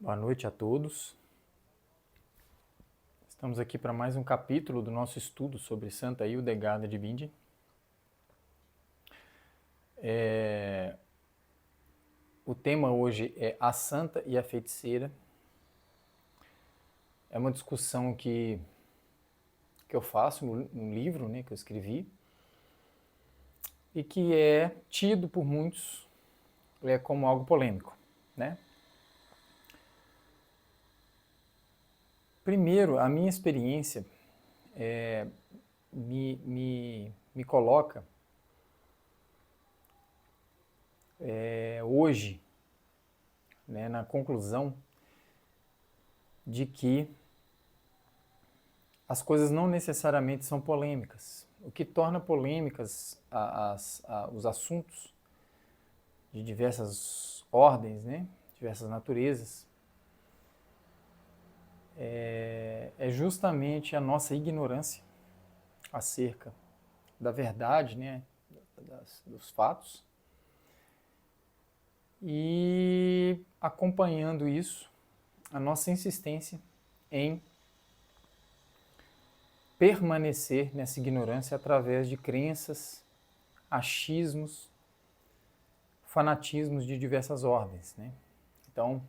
Boa noite a todos. Estamos aqui para mais um capítulo do nosso estudo sobre Santa Hildegarda de Bingen. O tema hoje é a Santa e a Feiticeira. É uma discussão que eu faço no livro, né, que eu escrevi, e que é tido por muitos como algo polêmico, né? Primeiro, a minha experiência me coloca hoje, né, na conclusão de que as coisas não necessariamente são polêmicas. O que torna polêmicas os assuntos de diversas ordens, né, diversas naturezas, é justamente a nossa ignorância acerca da verdade, né, dos fatos, e acompanhando isso, a nossa insistência em permanecer nessa ignorância através de crenças, achismos, fanatismos de diversas ordens, né? Então,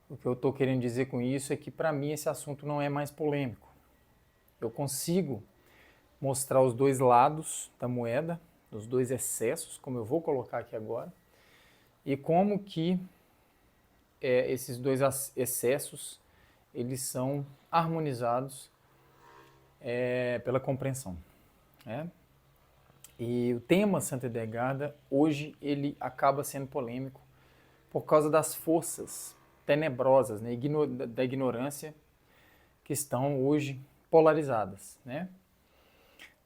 o que eu estou querendo dizer com isso é que, para mim, esse assunto não é mais polêmico. Eu consigo mostrar os dois lados da moeda, os dois excessos, como eu vou colocar aqui agora, e como que esses dois excessos eles são harmonizados pela compreensão, né? E o tema Santa Hildegarda, hoje, ele acaba sendo polêmico por causa das forças tenebrosas, né, da ignorância, que estão hoje polarizadas, né?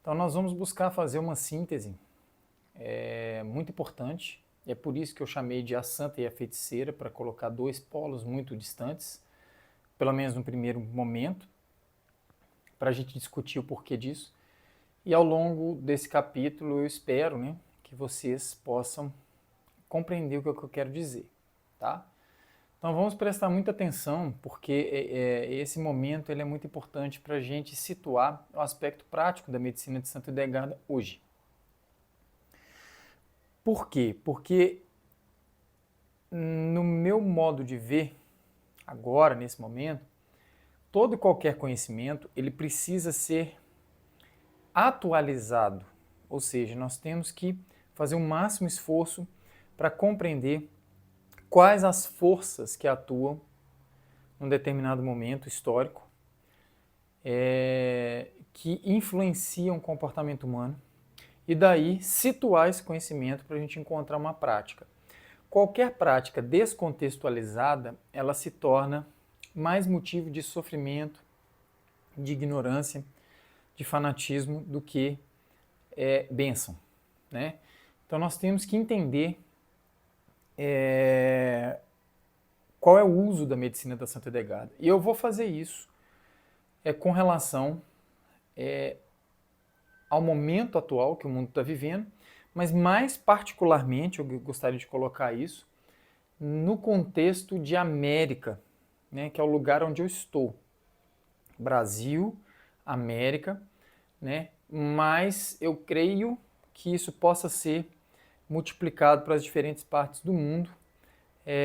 Então nós vamos buscar fazer uma síntese muito importante, e é por isso que eu chamei de a Santa e a Feiticeira, para colocar dois polos muito distantes, pelo menos no primeiro momento, para a gente discutir o porquê disso. E ao longo desse capítulo eu espero, né, que vocês possam compreender o que eu quero dizer, tá? Então vamos prestar muita atenção, porque esse momento ele é muito importante para a gente situar o aspecto prático da medicina de Santa Hildegarda hoje. Por quê? Porque no meu modo de ver, agora, nesse momento, todo e qualquer conhecimento ele precisa ser atualizado, ou seja, nós temos que fazer o máximo esforço para compreender quais as forças que atuam num determinado momento histórico, que influenciam o comportamento humano, e daí situar esse conhecimento para a gente encontrar uma prática. Qualquer prática descontextualizada, ela se torna mais motivo de sofrimento, de ignorância, de fanatismo do que bênção, né? Então nós temos que entender qual é o uso da medicina da Santa Hildegarda. E eu vou fazer isso com relação ao momento atual que o mundo está vivendo, mas mais particularmente, eu gostaria de colocar isso, no contexto de América, né, que é o lugar onde eu estou. Brasil, América, né, mas eu creio que isso possa ser multiplicado para as diferentes partes do mundo,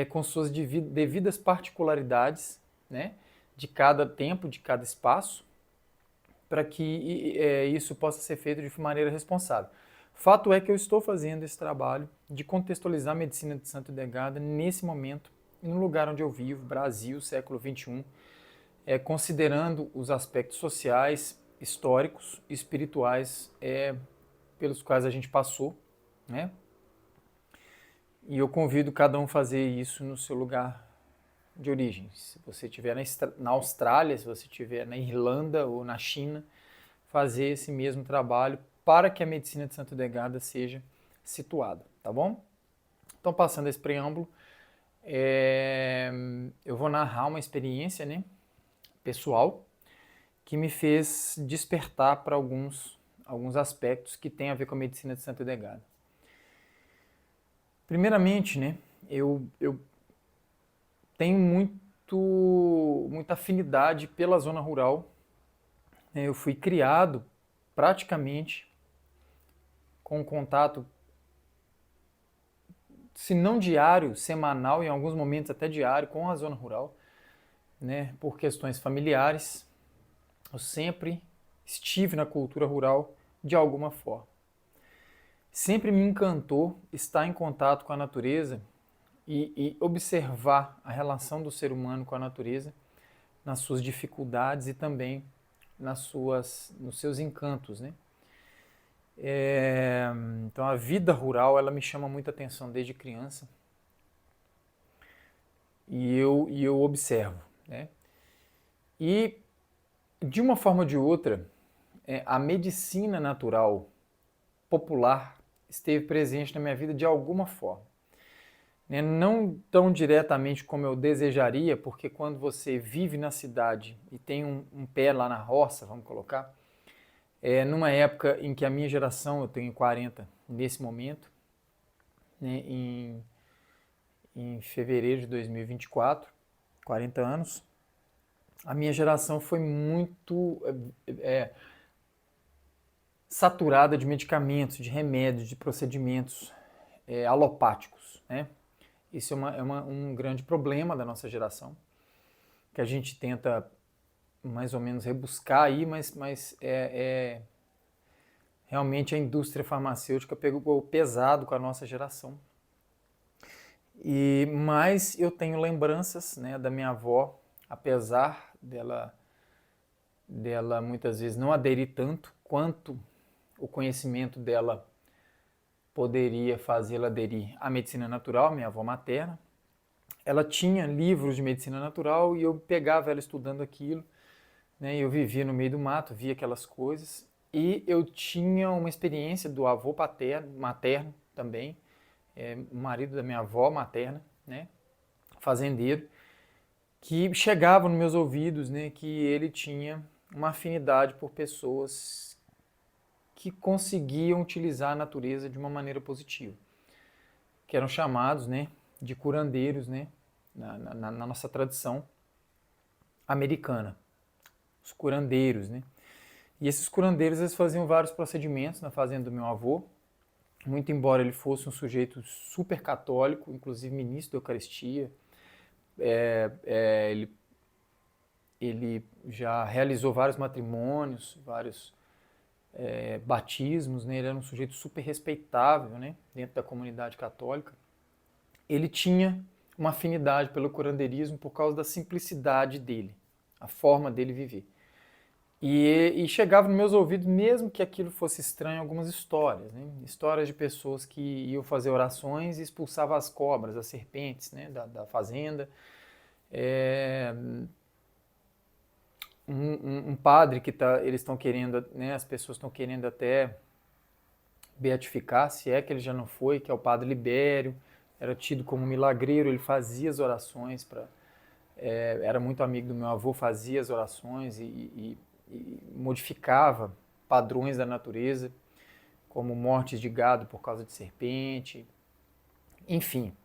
com suas devidas particularidades, né, de cada tempo, de cada espaço, para que isso possa ser feito de maneira responsável. Fato é que eu estou fazendo esse trabalho de contextualizar a medicina de Santa Hildegarda nesse momento, no lugar onde eu vivo, Brasil, século XXI, considerando os aspectos sociais, históricos, espirituais pelos quais a gente passou, né? E eu convido cada um a fazer isso no seu lugar de origem. Se você estiver na Austrália, se você estiver na Irlanda ou na China, fazer esse mesmo trabalho para que a medicina de Santa Hildegarda seja situada, tá bom? Então, passando esse preâmbulo, eu vou narrar uma experiência, né, pessoal que me fez despertar para alguns aspectos que têm a ver com a medicina de Santa Hildegarda. Primeiramente, né, eu tenho muita afinidade pela zona rural. Eu fui criado praticamente com contato, se não diário, semanal, em alguns momentos até diário, com a zona rural, né, por questões familiares. Eu sempre estive na cultura rural de alguma forma. Sempre me encantou estar em contato com a natureza e observar a relação do ser humano com a natureza nas suas dificuldades e também nos seus encantos, né? Então a vida rural ela me chama muita atenção desde criança e eu observo, né? E de uma forma ou de outra, a medicina natural popular esteve presente na minha vida de alguma forma. Não tão diretamente como eu desejaria, porque quando você vive na cidade e tem um pé lá na roça, vamos colocar, numa época em que a minha geração, eu tenho 40 nesse momento, né, em fevereiro de 2024, 40 anos, a minha geração foi muito saturada de medicamentos, de remédios, de procedimentos alopáticos, né? Isso um grande problema da nossa geração, que a gente tenta mais ou menos rebuscar aí, mas realmente a indústria farmacêutica pegou pesado com a nossa geração. Mas eu tenho lembranças, né, da minha avó, apesar dela muitas vezes não aderir tanto quanto o conhecimento dela poderia fazê-la aderir à medicina natural, minha avó materna. Ela tinha livros de medicina natural e eu pegava ela estudando aquilo, né? Eu vivia no meio do mato, via aquelas coisas e eu tinha uma experiência do avô materno também, o marido da minha avó materna, né? Fazendeiro, que chegava nos meus ouvidos, né? Que ele tinha uma afinidade por pessoas que conseguiam utilizar a natureza de uma maneira positiva, que eram chamados, né, de curandeiros, né, na nossa tradição americana, os curandeiros, né. E esses curandeiros eles faziam vários procedimentos na fazenda do meu avô, muito embora ele fosse um sujeito super católico, inclusive ministro da Eucaristia, ele já realizou vários matrimônios, vários batismos, né? Ele era um sujeito super respeitável, né, dentro da comunidade católica. Ele tinha uma afinidade pelo curandeirismo por causa da simplicidade dele, a forma dele viver. E chegava nos meus ouvidos, mesmo que aquilo fosse estranho, algumas histórias, né? Histórias de pessoas que iam fazer orações e expulsavam as cobras, as serpentes, né, da fazenda. Um padre que eles estão querendo, né, as pessoas estão querendo até beatificar, se é que ele já não foi, que é o padre Libério, era tido como milagreiro, ele fazia as orações, era muito amigo do meu avô, fazia as orações e modificava padrões da natureza, como mortes de gado por causa de serpente, enfim.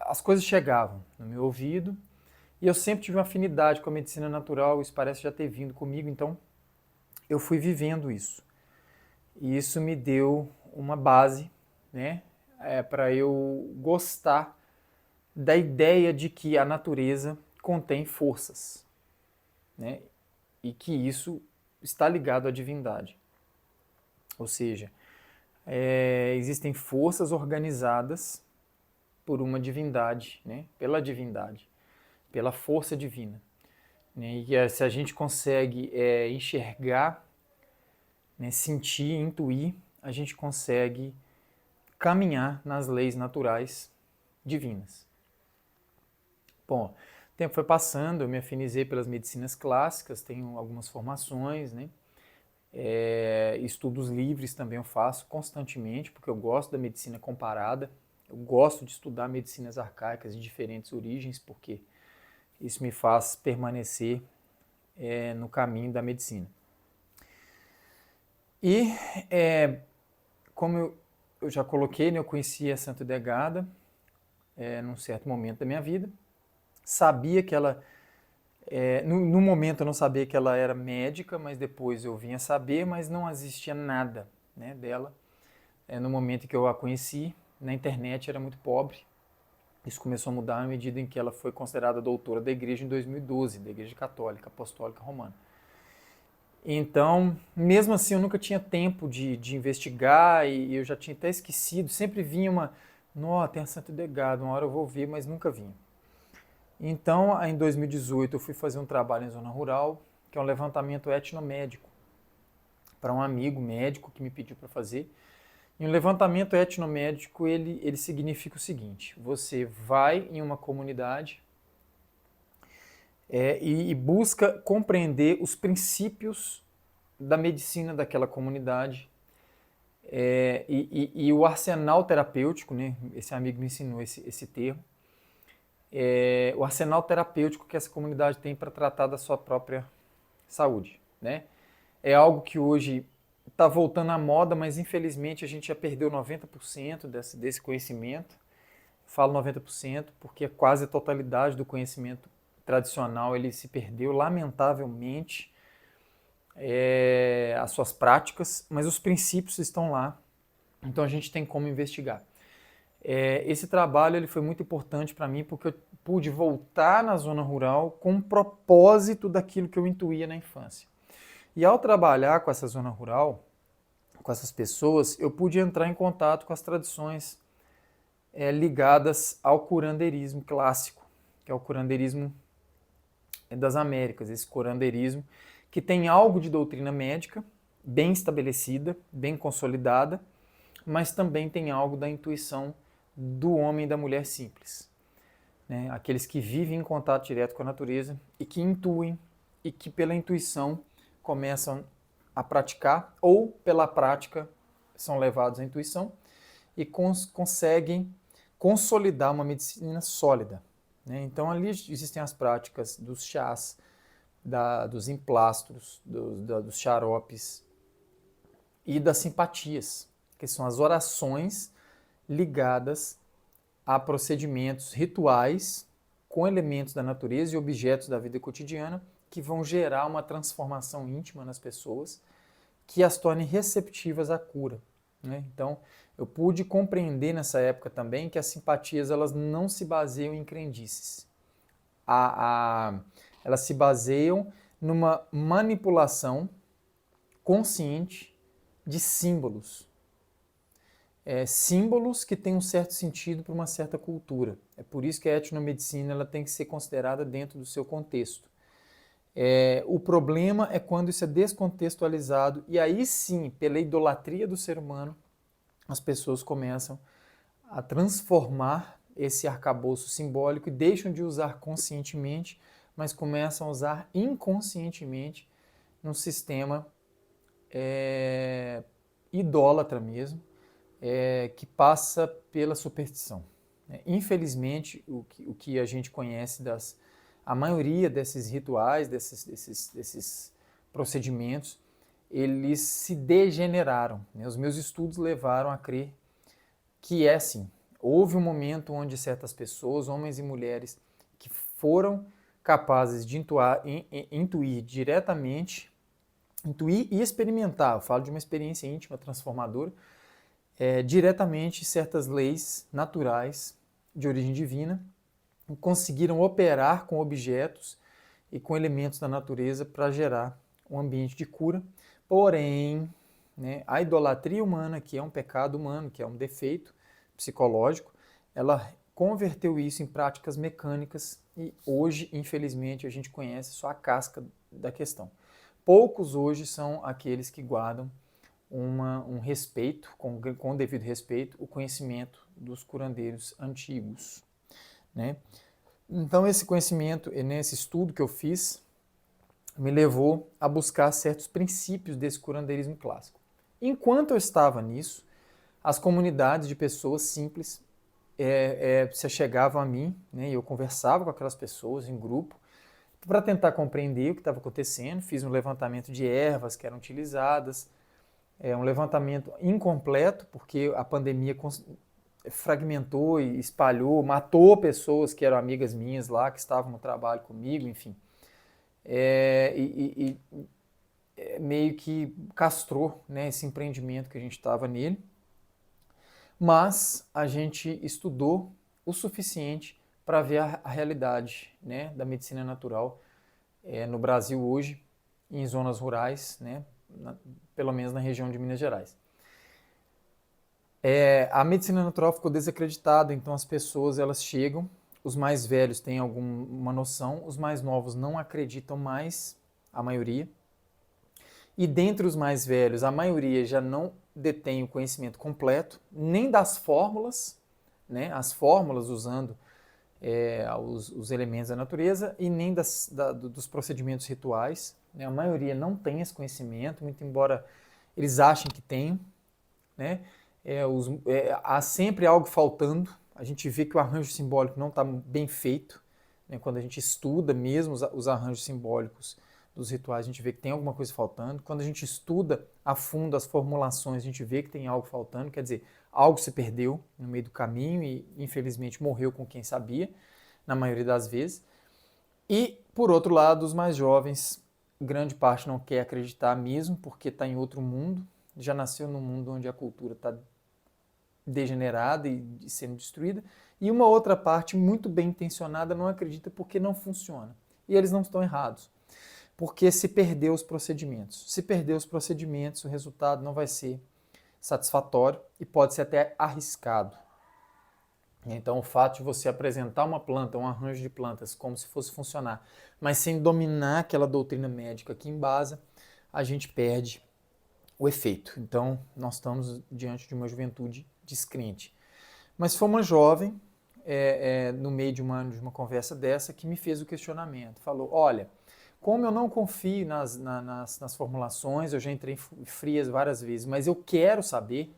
As coisas chegavam no meu ouvido e eu sempre tive uma afinidade com a medicina natural, isso parece já ter vindo comigo, então eu fui vivendo isso. E isso me deu uma base, né, para eu gostar da ideia de que a natureza contém forças, né, e que isso está ligado à divindade. Ou seja, existem forças organizadas por uma divindade, né, pela divindade, pela força divina. Né, e se a gente consegue enxergar, né, sentir, intuir, a gente consegue caminhar nas leis naturais divinas. Bom, o tempo foi passando, eu me afinizei pelas medicinas clássicas, tenho algumas formações, né? Estudos livres também eu faço constantemente, porque eu gosto da medicina comparada, eu gosto de estudar medicinas arcaicas de diferentes origens, porque isso me faz permanecer no caminho da medicina. E, como eu já coloquei, né, eu conheci a Santa Idegada, num certo momento da minha vida. Sabia que ela, no momento eu não sabia que ela era médica, mas depois eu vinha saber, mas não existia nada, né, dela. No momento em que eu a conheci, na internet era muito pobre. Isso começou a mudar à medida em que ela foi considerada doutora da igreja em 2012, da Igreja Católica, Apostólica Romana. Então, mesmo assim, eu nunca tinha tempo de investigar e eu já tinha até esquecido. Sempre vinha tem a Santo Legado, uma hora eu vou ver, mas nunca vinha. Então, em 2018, eu fui fazer um trabalho em zona rural, que é um levantamento etnomédico, para um amigo médico que me pediu para fazer. E um levantamento etnomédico, ele significa o seguinte: você vai em uma comunidade e busca compreender os princípios da medicina daquela comunidade e o arsenal terapêutico, né? Esse amigo me ensinou esse termo, o arsenal terapêutico que essa comunidade tem para tratar da sua própria saúde, né? É algo que hoje está voltando à moda, mas infelizmente a gente já perdeu 90% desse conhecimento. Falo 90% porque quase a totalidade do conhecimento tradicional ele se perdeu, lamentavelmente, as suas práticas, mas os princípios estão lá, então a gente tem como investigar. Esse trabalho ele foi muito importante para mim porque eu pude voltar na zona rural com um propósito daquilo que eu intuía na infância. E ao trabalhar com essa zona rural, com essas pessoas, eu pude entrar em contato com as tradições ligadas ao curanderismo clássico, que é o curanderismo das Américas, esse curanderismo que tem algo de doutrina médica, bem estabelecida, bem consolidada, mas também tem algo da intuição do homem e da mulher simples. Né? Aqueles que vivem em contato direto com a natureza e que intuem e que pela intuição começam a praticar ou pela prática são levados à intuição e conseguem consolidar uma medicina sólida. Né? Então ali existem as práticas dos chás, dos emplastros, dos xaropes e das simpatias, que são as orações ligadas a procedimentos rituais com elementos da natureza e objetos da vida cotidiana que vão gerar uma transformação íntima nas pessoas que as tornem receptivas à cura. Né? Então, eu pude compreender nessa época também que as simpatias elas não se baseiam em crendices. Elas se baseiam numa manipulação consciente de símbolos. Símbolos que têm um certo sentido para uma certa cultura. É por isso que a etnomedicina ela tem que ser considerada dentro do seu contexto. O problema é quando isso é descontextualizado e aí sim, pela idolatria do ser humano, as pessoas começam a transformar esse arcabouço simbólico e deixam de usar conscientemente, mas começam a usar inconscientemente num sistema idólatra mesmo, que passa pela superstição. Infelizmente, o que a gente conhece a maioria desses rituais, desses procedimentos, eles se degeneraram. Né? Os meus estudos levaram a crer que é assim. Houve um momento onde certas pessoas, homens e mulheres, que foram capazes de intuir diretamente, intuir e experimentar, eu falo de uma experiência íntima, transformadora, diretamente certas leis naturais de origem divina, conseguiram operar com objetos e com elementos da natureza para gerar um ambiente de cura. Porém, né, a idolatria humana, que é um pecado humano, que é um defeito psicológico, ela converteu isso em práticas mecânicas e hoje, infelizmente, a gente conhece só a casca da questão. Poucos hoje são aqueles que guardam um respeito, com devido respeito, o conhecimento dos curandeiros antigos. Né? Então esse conhecimento, nesse estudo que eu fiz, me levou a buscar certos princípios desse curandeirismo clássico. Enquanto eu estava nisso, as comunidades de pessoas simples se chegavam a mim, né, e eu conversava com aquelas pessoas em grupo para tentar compreender o que estava acontecendo. Fiz um levantamento de ervas que eram utilizadas, um levantamento incompleto, porque a pandemia fragmentou e espalhou, matou pessoas que eram amigas minhas lá, que estavam no trabalho comigo, enfim. Meio que castrou, né, esse empreendimento que a gente estava nele. Mas a gente estudou o suficiente para ver a realidade, né, da medicina natural no Brasil hoje, em zonas rurais, né, pelo menos na região de Minas Gerais. A medicina natural ficou desacreditada, então as pessoas elas chegam, os mais velhos têm alguma noção, os mais novos não acreditam mais, a maioria. E dentre os mais velhos, a maioria já não detém o conhecimento completo, nem das fórmulas, né, as fórmulas usando os elementos da natureza, e nem dos procedimentos rituais. Né? A maioria não tem esse conhecimento, muito embora eles achem que tenham. Né? Há sempre algo faltando, a gente vê que o arranjo simbólico não está bem feito, né? Quando a gente estuda mesmo os arranjos simbólicos dos rituais, a gente vê que tem alguma coisa faltando. Quando a gente estuda a fundo as formulações, a gente vê que tem algo faltando, quer dizer, algo se perdeu no meio do caminho e infelizmente morreu com quem sabia, na maioria das vezes. E, por outro lado, os mais jovens, grande parte não quer acreditar mesmo, porque está em outro mundo, já nasceu num mundo onde a cultura está degenerada e sendo destruída, e uma outra parte muito bem intencionada não acredita porque não funciona. E eles não estão errados, porque se perder os procedimentos. Se perder os procedimentos, o resultado não vai ser satisfatório e pode ser até arriscado. Então, o fato de você apresentar uma planta, um arranjo de plantas, como se fosse funcionar, mas sem dominar aquela doutrina médica que embasa, a gente perde o efeito. Então, nós estamos diante de uma juventude descrente. Mas foi uma jovem, no meio de uma conversa dessa, que me fez o questionamento. Falou, olha, como eu não confio nas formulações, eu já entrei frias várias vezes, mas eu quero saber,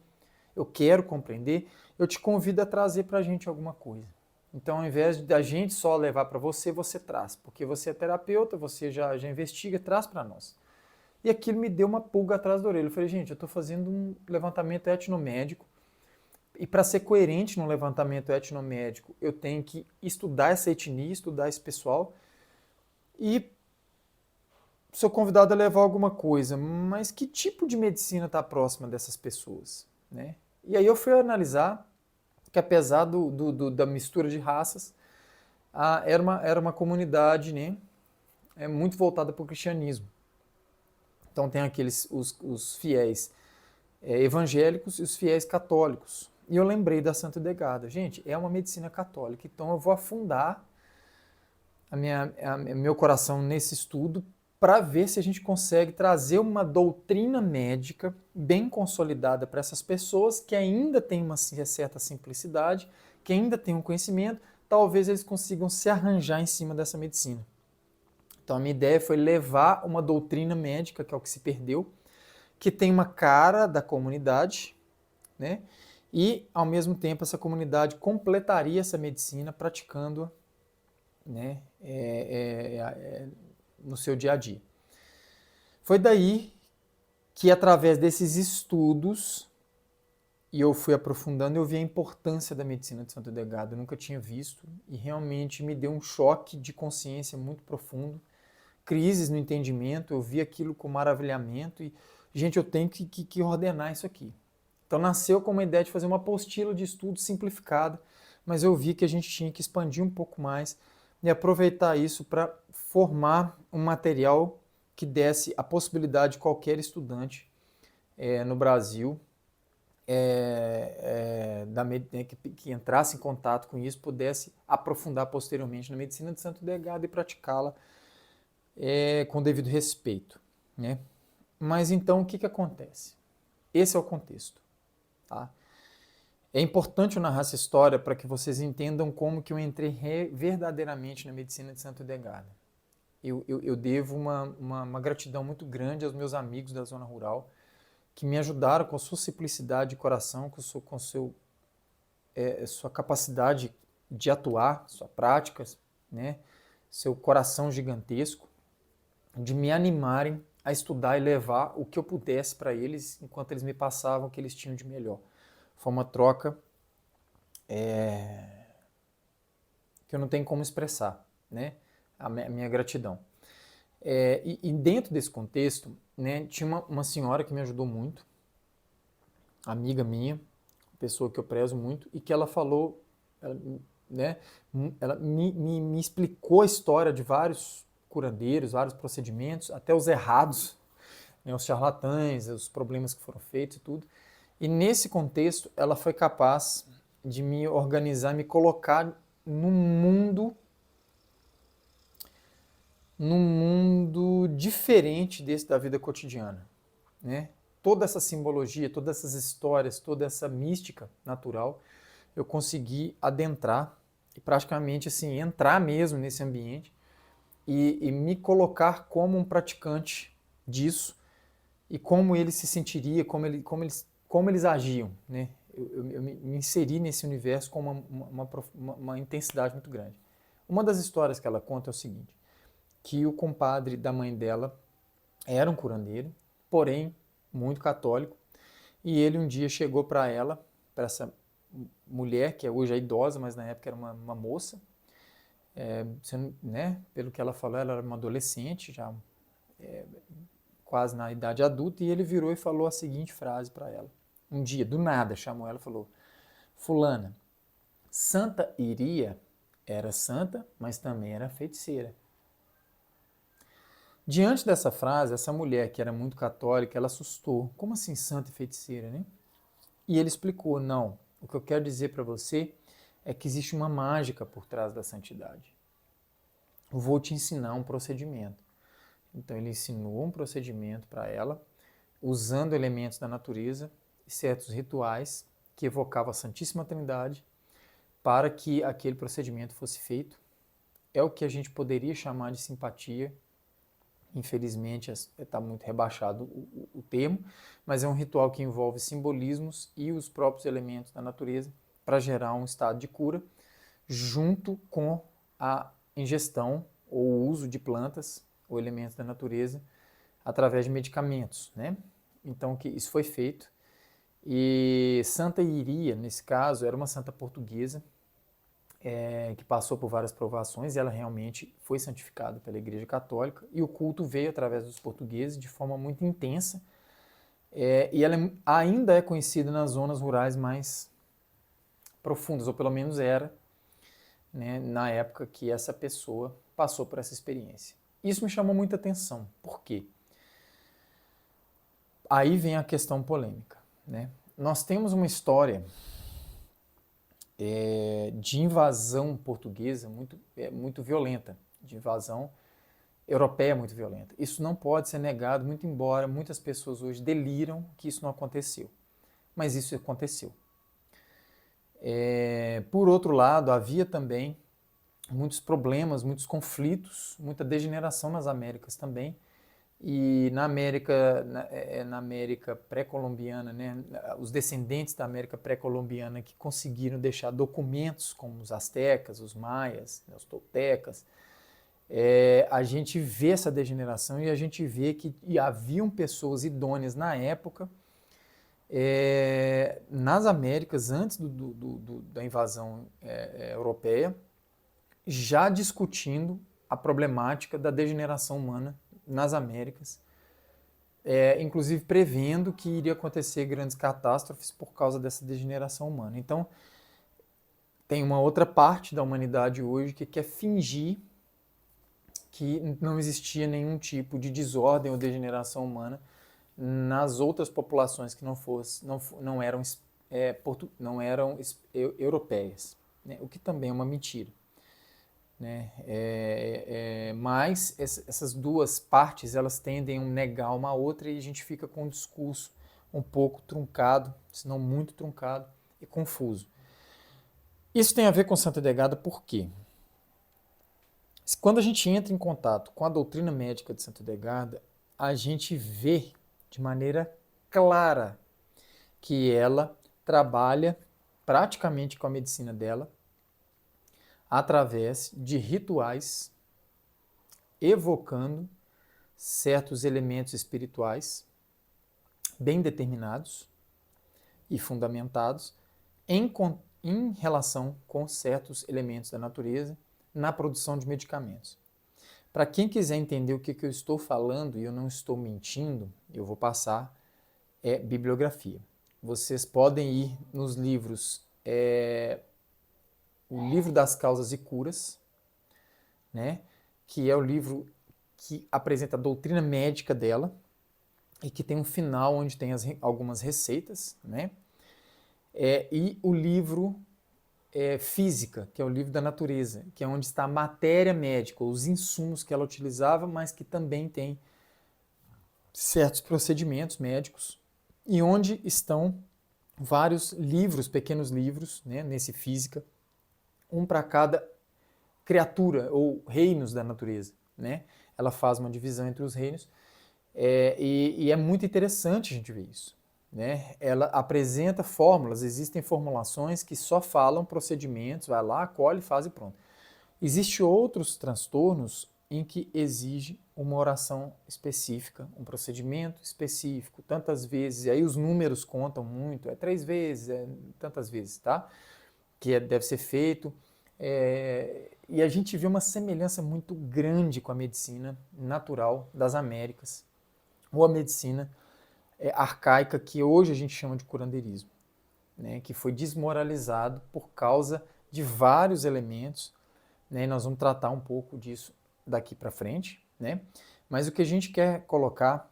eu quero compreender, eu te convido a trazer para a gente alguma coisa. Então, ao invés da gente só levar para você, você traz. Porque você é terapeuta, você já investiga, traz para nós. E aquilo me deu uma pulga atrás da orelha. Eu falei, gente, eu estou fazendo um levantamento etnomédico e para ser coerente no levantamento etnomédico, eu tenho que estudar essa etnia, estudar esse pessoal e sou convidado a levar alguma coisa. Mas que tipo de medicina está próxima dessas pessoas? Né? E aí eu fui analisar que apesar da mistura de raças, era uma comunidade, né, muito voltada para o cristianismo. Então tem os fiéis evangélicos e os fiéis católicos. E eu lembrei da Santa Edegada. Gente, é uma medicina católica, então eu vou afundar meu coração nesse estudo para ver se a gente consegue trazer uma doutrina médica bem consolidada para essas pessoas que ainda têm uma certa simplicidade, que ainda têm um conhecimento, talvez eles consigam se arranjar em cima dessa medicina. Então a minha ideia foi levar uma doutrina médica, que é o que se perdeu, que tem uma cara da comunidade, né? E ao mesmo tempo essa comunidade completaria essa medicina praticando-a, né, no seu dia a dia. Foi daí que, através desses estudos, e eu fui aprofundando, eu vi a importância da medicina de Santo Edegado. Eu nunca tinha visto e realmente me deu um choque de consciência muito profundo, crises no entendimento, eu vi aquilo com maravilhamento e, gente, eu tenho que ordenar isso aqui. Então nasceu com uma ideia de fazer uma apostila de estudo simplificada, mas eu vi que a gente tinha que expandir um pouco mais e aproveitar isso para formar um material que desse a possibilidade de qualquer estudante no Brasil que entrasse em contato com isso, pudesse aprofundar posteriormente na medicina de Santo Edegado e praticá-la com devido respeito. Né? Mas então o que acontece? Esse é o contexto. Tá? É importante eu narrar essa história para que vocês entendam como que eu entrei verdadeiramente na medicina de Santo Edegado. Eu devo uma gratidão muito grande aos meus amigos da zona rural, que me ajudaram com a sua simplicidade de coração, com sua capacidade de atuar, sua prática, né? Seu coração gigantesco, de me animarem a estudar e levar o que eu pudesse para eles, enquanto eles me passavam o que eles tinham de melhor. Foi uma troca que eu não tenho como expressar, né? A minha gratidão. E dentro desse contexto, né, tinha uma senhora que me ajudou muito, amiga minha, pessoa que eu prezo muito, e que ela falou, né, ela me explicou a história de vários curandeiros, vários procedimentos, até os errados, né, os charlatães, os problemas que foram feitos e tudo. E nesse contexto, ela foi capaz de me organizar, me colocar num mundo diferente desse da vida cotidiana, né? Toda essa simbologia, todas essas histórias, toda essa mística natural, eu consegui adentrar e praticamente assim entrar mesmo nesse ambiente e me colocar como um praticante disso e como ele se sentiria, como eles agiam, né? Eu me inseri nesse universo com uma intensidade muito grande. Uma das histórias que ela conta é o seguinte, que o compadre da mãe dela era um curandeiro, porém muito católico, e ele um dia chegou para ela, para essa mulher, que hoje é idosa, mas na época era uma moça, né, pelo que ela falou, ela era uma adolescente, já quase na idade adulta, e ele virou e falou a seguinte frase para ela. Um dia, do nada, chamou ela e falou: fulana, Santa Iria era santa, mas também era feiticeira. Diante dessa frase, essa mulher que era muito católica, ela assustou. Como assim santa e feiticeira, né? E ele explicou, não, o que eu quero dizer para você é que existe uma mágica por trás da santidade. Eu vou te ensinar um procedimento. Então ele ensinou um procedimento para ela, usando elementos da natureza e certos rituais que evocavam a Santíssima Trindade para que aquele procedimento fosse feito. É o que a gente poderia chamar de simpatia. Infelizmente está muito rebaixado o termo, mas é um ritual que envolve simbolismos e os próprios elementos da natureza para gerar um estado de cura, junto com a ingestão ou uso de plantas ou elementos da natureza através de medicamentos, né? Então que isso foi feito. E Santa Iria, nesse caso, era uma santa portuguesa que passou por várias provações e ela realmente foi santificada pela Igreja Católica e o culto veio através dos portugueses de forma muito intensa e ela ainda é conhecida nas zonas rurais mais profundas, ou pelo menos era, né, na época que essa pessoa passou por essa experiência. Isso me chamou muita atenção. Por quê? Aí vem a questão polêmica, né? Nós temos uma história de invasão portuguesa muito violenta, de invasão europeia muito violenta. Isso não pode ser negado, muito embora muitas pessoas hoje deliram que isso não aconteceu. Mas isso aconteceu. Por outro lado, havia também muitos problemas, muitos conflitos, muita degeneração nas Américas também. E na América pré-colombiana, né, os descendentes da América pré-colombiana que conseguiram deixar documentos como os astecas, os maias, né, os toltecas, a gente vê essa degeneração e a gente vê que haviam pessoas idôneas na época, nas Américas, antes da invasão europeia, já discutindo a problemática da degeneração humana nas Américas, inclusive prevendo que iria acontecer grandes catástrofes por causa dessa degeneração humana. Então, tem uma outra parte da humanidade hoje que quer fingir que não existia nenhum tipo de desordem ou degeneração humana nas outras populações que não eram europeias, né? O que também é uma mentira. Né? Mas essas duas partes elas tendem a negar uma outra e a gente fica com um discurso um pouco truncado, se não muito truncado e confuso. Isso tem a ver com Santa Edegada por quê? Quando a gente entra em contato com a doutrina médica de Santa Edegada, a gente vê de maneira clara que ela trabalha praticamente com a medicina dela através de rituais evocando certos elementos espirituais bem determinados e fundamentados em relação com certos elementos da natureza na produção de medicamentos. Para quem quiser entender o que eu estou falando e eu não estou mentindo, eu vou passar bibliografia. Vocês podem ir nos livros, o Livro das Causas e Curas, né, que é o livro que apresenta a doutrina médica dela e que tem um final onde tem algumas receitas, né, e o livro Física, que é o livro da natureza, que é onde está a matéria médica, os insumos que ela utilizava, mas que também tem certos procedimentos médicos, e onde estão vários livros, pequenos livros, né, nesse Física, um para cada criatura ou reinos da natureza, né? Ela faz uma divisão entre os reinos e é muito interessante a gente ver isso, né? Ela apresenta fórmulas, existem formulações que só falam procedimentos, vai lá, colhe, faz e pronto. Existem outros transtornos em que exige uma oração específica, um procedimento específico, tantas vezes, e aí os números contam muito, 3 vezes, tantas vezes, tá? Que deve ser feito. E a gente vê uma semelhança muito grande com a medicina natural das Américas, ou a medicina arcaica, que hoje a gente chama de curandeirismo, né? Que foi desmoralizado por causa de vários elementos, né? E nós vamos tratar um pouco disso daqui para frente, né? Mas o que a gente quer colocar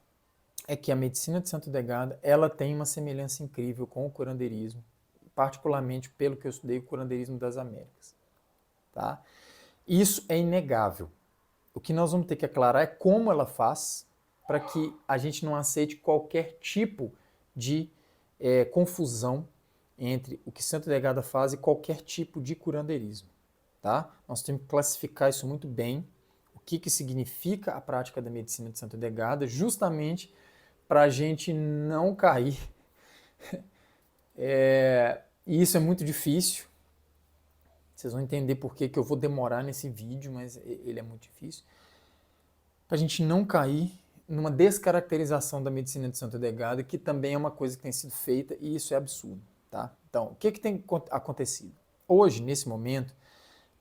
é que a medicina de Santo Degado, ela tem uma semelhança incrível com o curandeirismo, particularmente pelo que eu estudei, o curandeirismo das Américas, tá? Isso é inegável. O que nós vamos ter que aclarar é como ela faz para que a gente não aceite qualquer tipo de confusão entre o que Santo Degado faz e qualquer tipo de curandeirismo, tá? Nós temos que classificar isso muito bem, o que significa a prática da medicina de Santo Degado, justamente para a gente não cair. E isso é muito difícil. Vocês vão entender por que eu vou demorar nesse vídeo, mas ele é muito difícil. Para a gente não cair numa descaracterização da medicina de Santo Degado, que também é uma coisa que tem sido feita e isso é absurdo, tá? Então, o que tem acontecido? Hoje, nesse momento,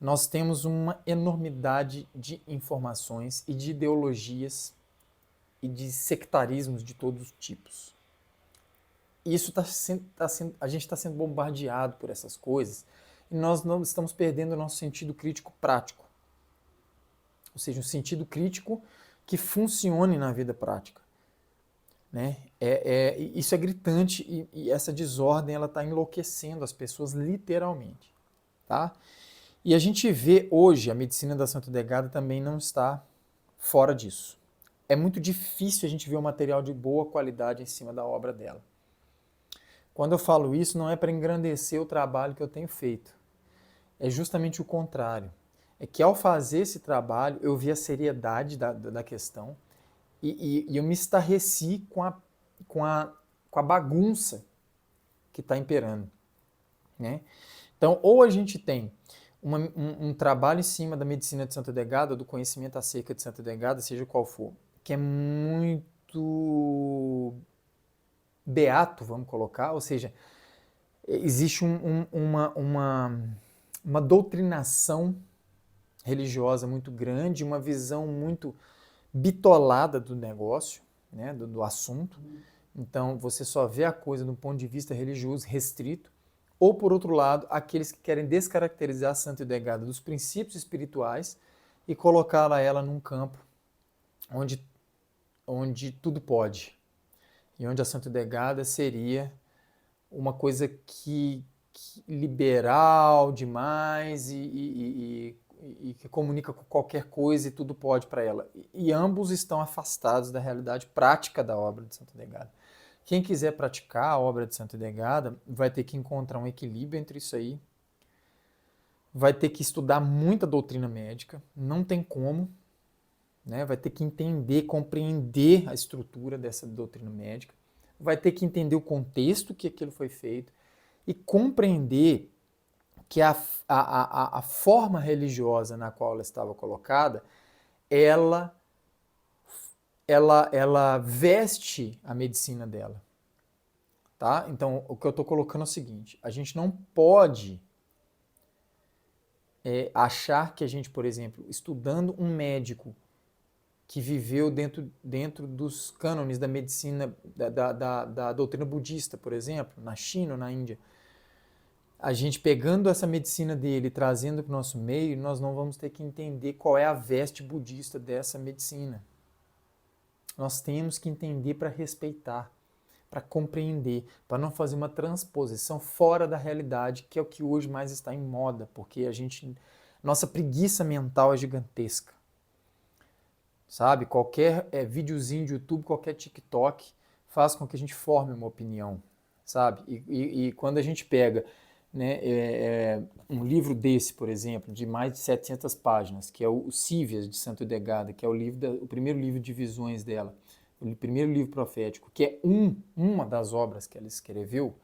nós temos uma enormidade de informações e de ideologias e de sectarismos de todos os tipos. Isso a gente está sendo bombardeado por essas coisas e nós não estamos perdendo o nosso sentido crítico prático. Ou seja, um sentido crítico que funcione na vida prática, né? Isso é gritante e essa desordem ela está enlouquecendo as pessoas literalmente, tá? E a gente vê hoje a medicina da Santo Degado também não está fora disso. É muito difícil a gente ver um material de boa qualidade em cima da obra dela. Quando eu falo isso, não é para engrandecer o trabalho que eu tenho feito. É justamente o contrário. É que ao fazer esse trabalho, eu vi a seriedade da questão e eu me estarreci com a bagunça que está imperando, né? Então, ou a gente tem um trabalho em cima da medicina de Santo Degado, do conhecimento acerca de Santo Degado, seja qual for, que é muito beato, vamos colocar, ou seja, existe uma doutrinação religiosa muito grande, uma visão muito bitolada do negócio, né, do assunto. Então, você só vê a coisa do ponto de vista religioso restrito, ou, por outro lado, aqueles que querem descaracterizar Santo Degado dos princípios espirituais e colocá-la ela num campo onde tudo pode, e onde a Santo Degada seria uma coisa que liberal demais e que comunica com qualquer coisa e tudo pode para ela. E ambos estão afastados da realidade prática da obra de Santo Degado. Quem quiser praticar a obra de Santo Degada vai ter que encontrar um equilíbrio entre isso aí, vai ter que estudar muita doutrina médica, não tem como, né? Vai ter que entender, compreender a estrutura dessa doutrina médica, vai ter que entender o contexto que aquilo foi feito e compreender que a forma religiosa na qual ela estava colocada, ela veste a medicina dela. tá? Então, o que eu estou colocando é o seguinte, a gente não pode achar que a gente, por exemplo, estudando um médico que viveu dentro dos cânones da medicina, da doutrina budista, por exemplo, na China ou na Índia, a gente pegando essa medicina dele e trazendo para o nosso meio, nós não vamos ter que entender qual é a veste budista dessa medicina. Nós temos que entender para respeitar, para compreender, para não fazer uma transposição fora da realidade, que é o que hoje mais está em moda, porque nossa preguiça mental é gigantesca. Sabe? Qualquer videozinho de YouTube, qualquer TikTok faz com que a gente forme uma opinião, sabe? E quando a gente pega, né, um livro desse, por exemplo, de mais de 700 páginas, que é o Cívias, de Santo Edegada, que é o primeiro livro de visões dela, o primeiro livro profético, que é uma das obras que ela escreveu,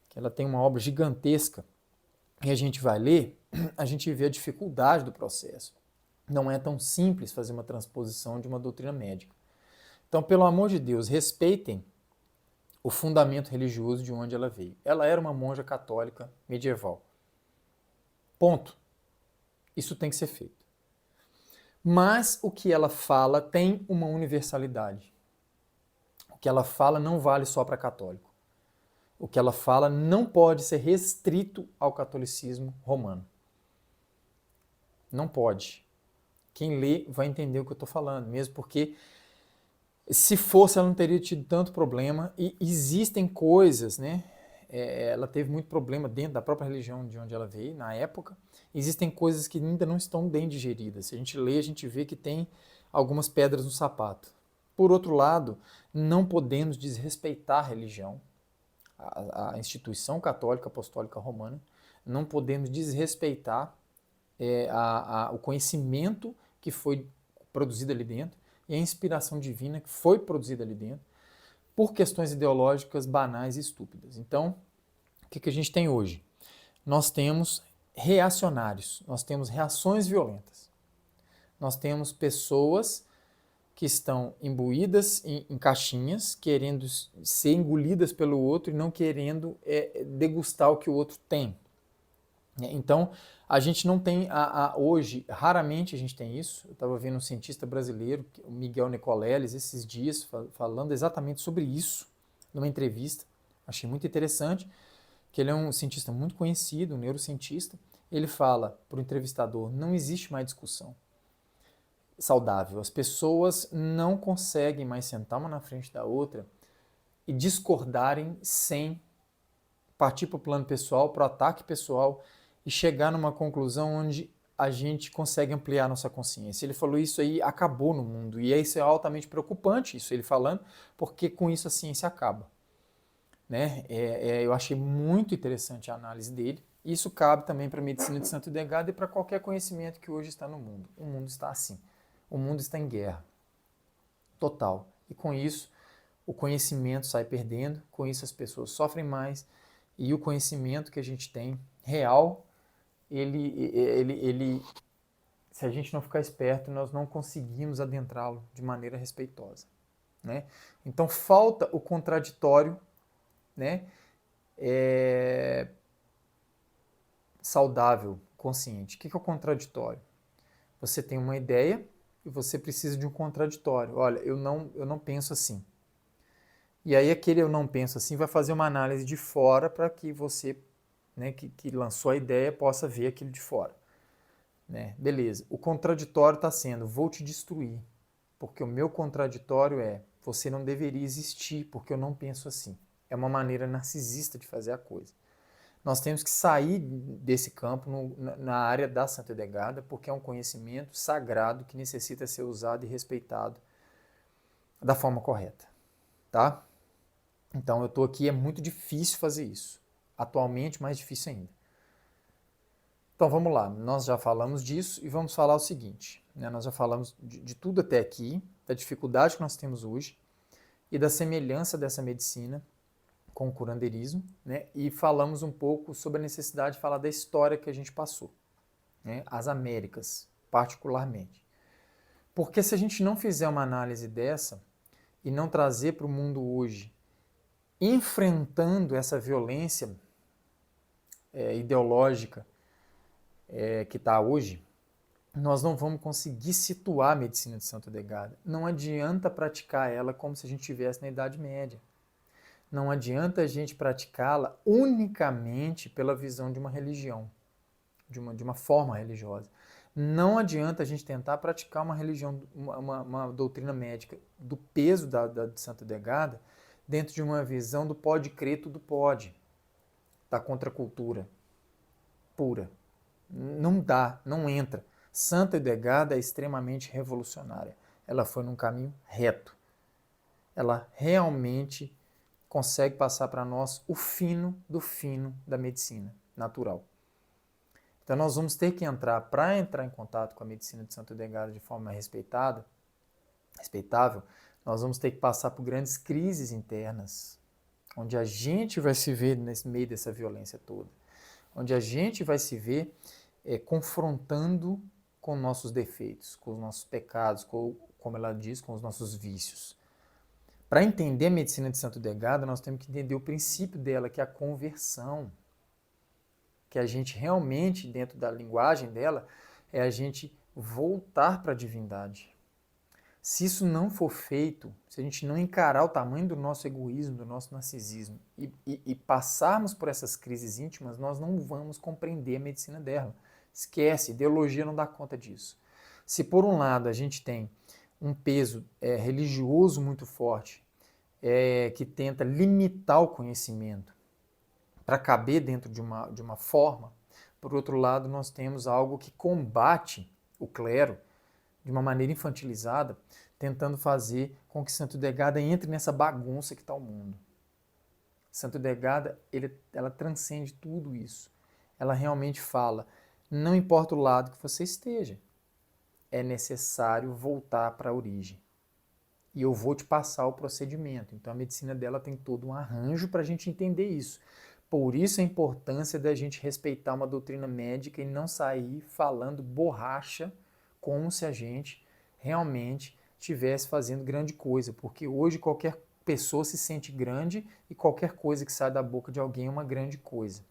que ela tem uma obra gigantesca, e a gente vai ler, a gente vê a dificuldade do processo. Não é tão simples fazer uma transposição de uma doutrina médica. Então, pelo amor de Deus, respeitem o fundamento religioso de onde ela veio. Ela era uma monja católica medieval. Ponto. Isso tem que ser feito. Mas o que ela fala tem uma universalidade. O que ela fala não vale só para católico. O que ela fala não pode ser restrito ao catolicismo romano. Não pode. Quem lê vai entender o que eu estou falando, mesmo porque se fosse ela não teria tido tanto problema, e existem coisas, né? Ela teve muito problema dentro da própria religião de onde ela veio, na época. Existem coisas que ainda não estão bem digeridas. Se a gente lê, a gente vê que tem algumas pedras no sapato. Por outro lado, não podemos desrespeitar a religião, a instituição católica apostólica romana, não podemos desrespeitar o conhecimento que foi produzido ali dentro e a inspiração divina que foi produzida ali dentro por questões ideológicas banais e estúpidas. Então, o que a gente tem hoje? Nós temos reacionários, nós temos reações violentas, nós temos pessoas que estão imbuídas em caixinhas, querendo ser engolidas pelo outro e não querendo degustar o que o outro tem. Então, a gente não tem, hoje, raramente a gente tem isso. Eu estava vendo um cientista brasileiro, o Miguel Nicoleles, esses dias, falando exatamente sobre isso, numa entrevista. Achei muito interessante, que ele é um cientista muito conhecido, um neurocientista. Ele fala para o entrevistador, não existe mais discussão saudável. As pessoas não conseguem mais sentar uma na frente da outra e discordarem sem partir para o plano pessoal, para o ataque pessoal, e chegar numa conclusão onde a gente consegue ampliar nossa consciência. Ele falou isso aí acabou no mundo, e isso é altamente preocupante, isso ele falando, porque com isso a ciência acaba. Né? Eu achei muito interessante a análise dele. Isso cabe também para a medicina de Santo Edegada e para qualquer conhecimento que hoje está no mundo. O mundo está assim. O mundo está em guerra total. E com isso, o conhecimento sai perdendo, com isso as pessoas sofrem mais, e o conhecimento que a gente tem real, se a gente não ficar esperto, nós não conseguimos adentrá-lo de maneira respeitosa. Né? Então falta o contraditório, né? Saudável, consciente. O que é o contraditório? Você tem uma ideia e você precisa de um contraditório. Olha, eu não penso assim. E aí aquele eu não penso assim vai fazer uma análise de fora para que você, né, que lançou a ideia, possa ver aquilo de fora. Né? Beleza. O contraditório está sendo, vou te destruir. Porque o meu contraditório você não deveria existir, porque eu não penso assim. É uma maneira narcisista de fazer a coisa. Nós temos que sair desse campo na área da Santa Edegada, porque é um conhecimento sagrado que necessita ser usado e respeitado da forma correta. Tá? Então eu estou aqui, é muito difícil fazer isso. Atualmente, mais difícil ainda. Então vamos lá, nós já falamos disso e vamos falar o seguinte. Né? Nós já falamos de tudo até aqui, da dificuldade que nós temos hoje e da semelhança dessa medicina com o curandeirismo, né? E falamos um pouco sobre a necessidade de falar da história que a gente passou, né? As Américas, particularmente. Porque se a gente não fizer uma análise dessa e não trazer para o mundo hoje enfrentando essa violência ideológica que está hoje, nós não vamos conseguir situar a medicina de Santo Edgardo. Não adianta praticar ela como se a gente estivesse na Idade Média. Não adianta a gente praticá-la unicamente pela visão de uma religião, de uma forma religiosa. Não adianta a gente tentar praticar uma religião, uma doutrina médica do peso de Santo Edgardo dentro de uma visão do pode crer, tudo pode, da contracultura pura. Não dá, não entra. Santa Edgarda é extremamente revolucionária. Ela foi num caminho reto. Ela realmente consegue passar para nós o fino do fino da medicina natural. Então nós vamos ter que para entrar em contato com a medicina de Santa Edgarda de forma respeitável, nós vamos ter que passar por grandes crises internas, onde a gente vai se ver nesse meio dessa violência toda, onde a gente vai se ver confrontando com nossos defeitos, com os nossos pecados, como ela diz, com os nossos vícios. Para entender a medicina de Santo Edgardo, nós temos que entender o princípio dela, que é a conversão. Que a gente realmente, dentro da linguagem dela, é a gente voltar para a divindade. Se isso não for feito, se a gente não encarar o tamanho do nosso egoísmo, do nosso narcisismo e passarmos por essas crises íntimas, nós não vamos compreender a medicina dela. Esquece, ideologia não dá conta disso. Se por um lado a gente tem um peso religioso muito forte, que tenta limitar o conhecimento para caber dentro de uma forma, por outro lado nós temos algo que combate o clero de uma maneira infantilizada, tentando fazer com que Santo Edgarda entre nessa bagunça que está o mundo. Santo Edgarda, ela transcende tudo isso. Ela realmente fala, não importa o lado que você esteja, é necessário voltar para a origem. E eu vou te passar o procedimento. Então a medicina dela tem todo um arranjo para a gente entender isso. Por isso a importância da gente respeitar uma doutrina médica e não sair falando borracha como se a gente realmente estivesse fazendo grande coisa. Porque hoje qualquer pessoa se sente grande e qualquer coisa que sai da boca de alguém é uma grande coisa.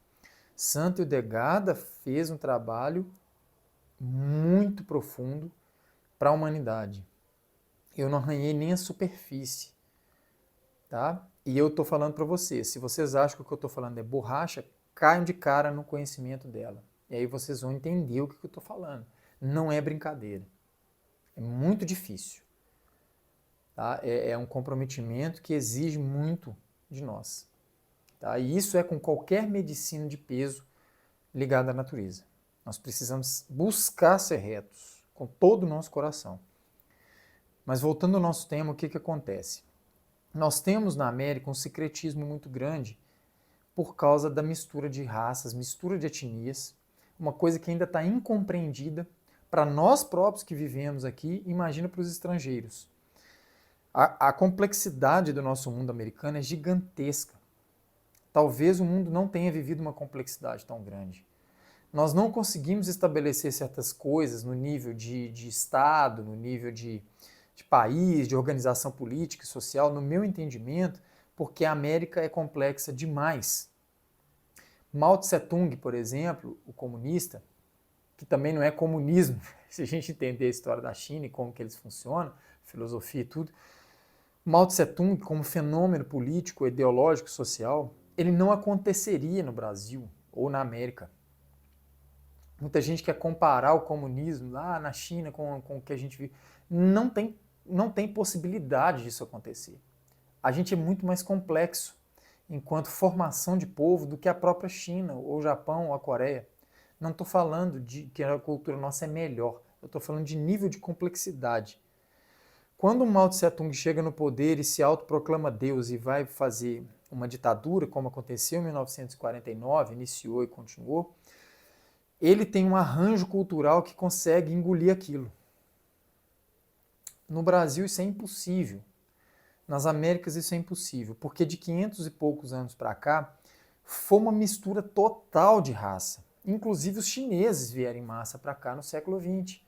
Santo Edgarda fez um trabalho muito profundo para a humanidade. Eu não arranhei nem a superfície, tá? E eu estou falando para vocês, se vocês acham que o que eu estou falando é borracha, caiam de cara no conhecimento dela. E aí vocês vão entender o que eu estou falando. Não é brincadeira. É muito difícil. Tá? É um comprometimento que exige muito de nós. Tá? E isso é com qualquer medicina de peso ligada à natureza. Nós precisamos buscar ser retos com todo o nosso coração. Mas voltando ao nosso tema, o que acontece? Nós temos na América um secretismo muito grande por causa da mistura de raças, mistura de etnias, uma coisa que ainda está incompreendida para nós próprios que vivemos aqui, imagina para os estrangeiros. A complexidade do nosso mundo americano é gigantesca. Talvez o mundo não tenha vivido uma complexidade tão grande. Nós não conseguimos estabelecer certas coisas no nível de Estado, no nível de país, de organização política e social, no meu entendimento, porque a América é complexa demais. Mao Tse-tung, por exemplo, o comunista, que também não é comunismo, se a gente entender a história da China e como que eles funcionam, filosofia e tudo, Mao Tse-tung, como fenômeno político, ideológico, social, ele não aconteceria no Brasil ou na América. Muita gente quer comparar o comunismo lá na China com o que a gente vive. Não tem possibilidade disso acontecer. A gente é muito mais complexo enquanto formação de povo do que a própria China, ou o Japão, ou a Coreia. Não estou falando de que a cultura nossa é melhor, eu estou falando de nível de complexidade. Quando o Mao Tse-tung chega no poder e se autoproclama Deus e vai fazer uma ditadura, como aconteceu em 1949, iniciou e continuou, ele tem um arranjo cultural que consegue engolir aquilo. No Brasil isso é impossível. Nas Américas isso é impossível, porque de 500 e poucos anos para cá, foi uma mistura total de raça. Inclusive os chineses vieram em massa para cá no século XX.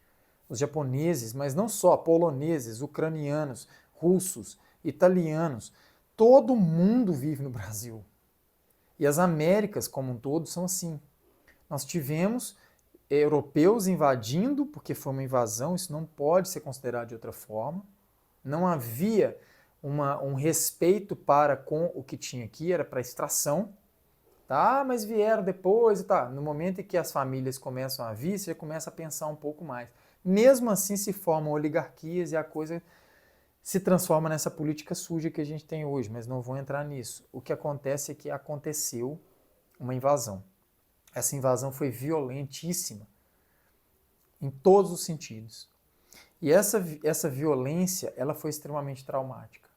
Os japoneses, mas não só, poloneses, ucranianos, russos, italianos, Todo mundo vive no Brasil. E as Américas como um todo são assim. Nós tivemos europeus invadindo, porque foi uma invasão, isso não pode ser considerado de outra forma. Não havia um respeito para com o que tinha aqui, era para extração. Tá, mas vieram depois e tá. No momento em que as famílias começam a vir, você já começa a pensar um pouco mais. Mesmo assim se formam oligarquias e a coisa se transforma nessa política suja que a gente tem hoje, mas não vou entrar nisso. O que acontece é que aconteceu uma invasão. Essa invasão foi violentíssima, em todos os sentidos. E essa violência, ela foi extremamente traumática.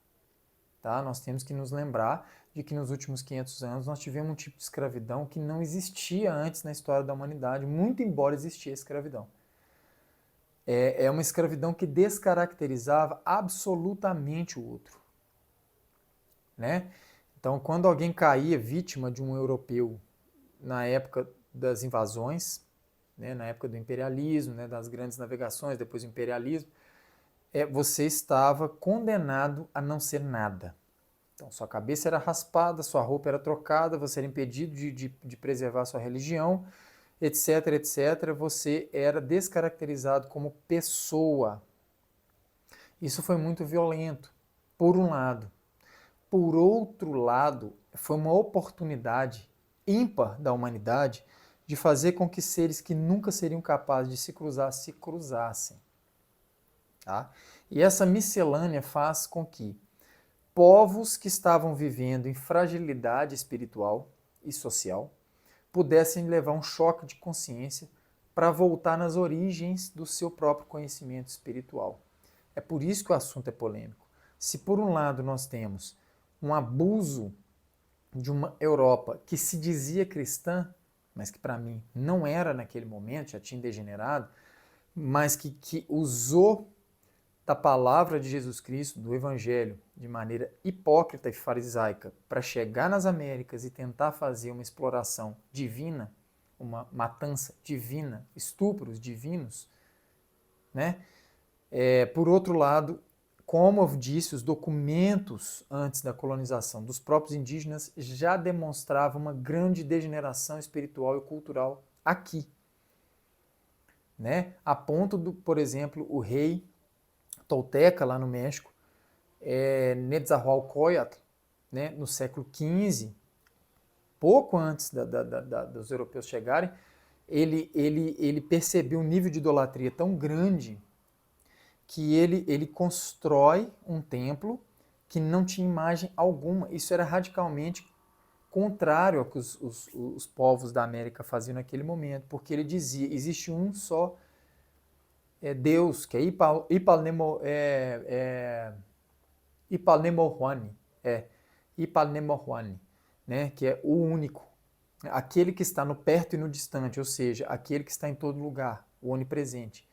Tá? Nós temos que nos lembrar de que nos últimos 500 anos nós tivemos um tipo de escravidão que não existia antes na história da humanidade, muito embora existia a escravidão. É uma escravidão que descaracterizava absolutamente o outro. Né? Então, quando alguém caía vítima de um europeu na época das invasões, né, na época do imperialismo, né, das grandes navegações, depois do imperialismo, você estava condenado a não ser nada. Então, sua cabeça era raspada, sua roupa era trocada, você era impedido de preservar sua religião, etc, etc. Você era descaracterizado como pessoa. Isso foi muito violento, por um lado. Por outro lado, foi uma oportunidade ímpar da humanidade de fazer com que seres que nunca seriam capazes de se cruzar, se cruzassem. Tá? E essa miscelânea faz com que povos que estavam vivendo em fragilidade espiritual e social pudessem levar um choque de consciência para voltar nas origens do seu próprio conhecimento espiritual. É por isso que o assunto é polêmico. Se por um lado nós temos um abuso de uma Europa que se dizia cristã, mas que para mim não era naquele momento, já tinha degenerado, mas que usou da palavra de Jesus Cristo, do Evangelho, de maneira hipócrita e farisaica, para chegar nas Américas e tentar fazer uma exploração divina, uma matança divina, estupros divinos, né? Por outro lado, como eu disse, os documentos antes da colonização dos próprios indígenas já demonstravam uma grande degeneração espiritual e cultural aqui, né? A ponto do, por exemplo, o rei tolteca lá no México, Netzahualcoyotl, né, no século XV, pouco antes dos europeus chegarem, ele percebeu um nível de idolatria tão grande que ele constrói um templo que não tinha imagem alguma. Isso era radicalmente contrário ao que os povos da América faziam naquele momento, porque ele dizia, existe um só Deus, que é Ipalnemohuani, né, que é o único, aquele que está no perto e no distante, ou seja, aquele que está em todo lugar, o onipresente.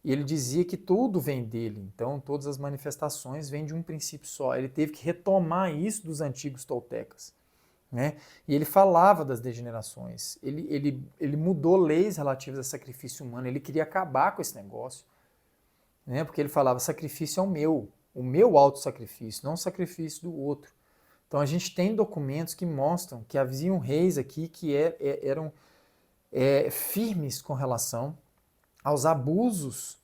E ele dizia que tudo vem dele, então todas as manifestações vêm de um princípio só. Ele teve que retomar isso dos antigos toltecas. Né? E ele falava das degenerações, ele mudou leis relativas a sacrifício humano, ele queria acabar com esse negócio, né? Porque ele falava, sacrifício é o meu autossacrifício, não o sacrifício do outro. Então a gente tem documentos que mostram que haviam reis aqui que eram firmes com relação aos abusos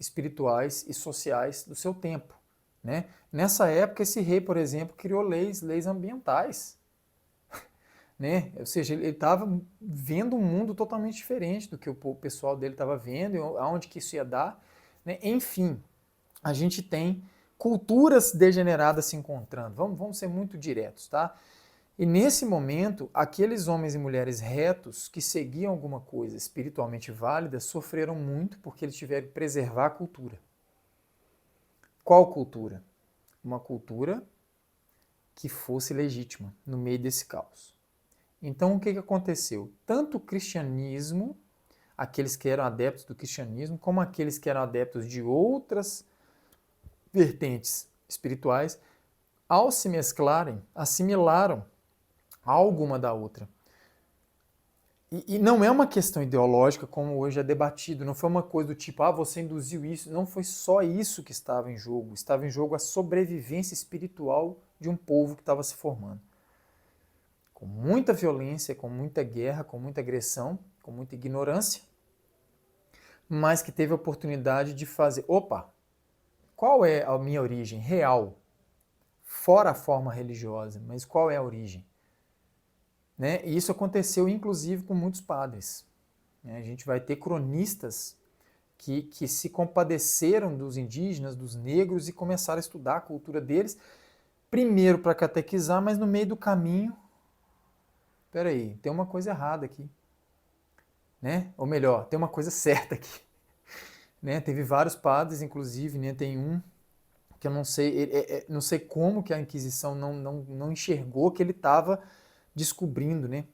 espirituais e sociais do seu tempo. Né? Nessa época, esse rei, por exemplo, criou leis ambientais. Né? Ou seja, ele estava vendo um mundo totalmente diferente do que o pessoal dele estava vendo, aonde que isso ia dar. Né? Enfim, a gente tem culturas degeneradas se encontrando. Vamos ser muito diretos, tá? E nesse momento, aqueles homens e mulheres retos que seguiam alguma coisa espiritualmente válida sofreram muito porque eles tiveram que preservar a cultura. Qual cultura? Uma cultura que fosse legítima no meio desse caos. Então, o que aconteceu? Tanto o cristianismo, aqueles que eram adeptos do cristianismo, como aqueles que eram adeptos de outras vertentes espirituais, ao se mesclarem, assimilaram algo uma da outra. E não é uma questão ideológica como hoje é debatido, não foi uma coisa do tipo, você induziu isso, não foi só isso que estava em jogo a sobrevivência espiritual de um povo que estava se formando. Com muita violência, com muita guerra, com muita agressão, com muita ignorância, mas que teve a oportunidade de fazer, opa, qual é a minha origem real? Fora a forma religiosa, mas qual é a origem? Né? E isso aconteceu inclusive com muitos padres. Né? A gente vai ter cronistas que se compadeceram dos indígenas, dos negros e começaram a estudar a cultura deles, primeiro para catequizar, mas no meio do caminho, peraí, tem uma coisa errada aqui. Né? Ou melhor, tem uma coisa certa aqui. Né? Teve vários padres, inclusive, né? Tem um que eu não sei, não sei como que a Inquisição não enxergou que ele estava descobrindo, né?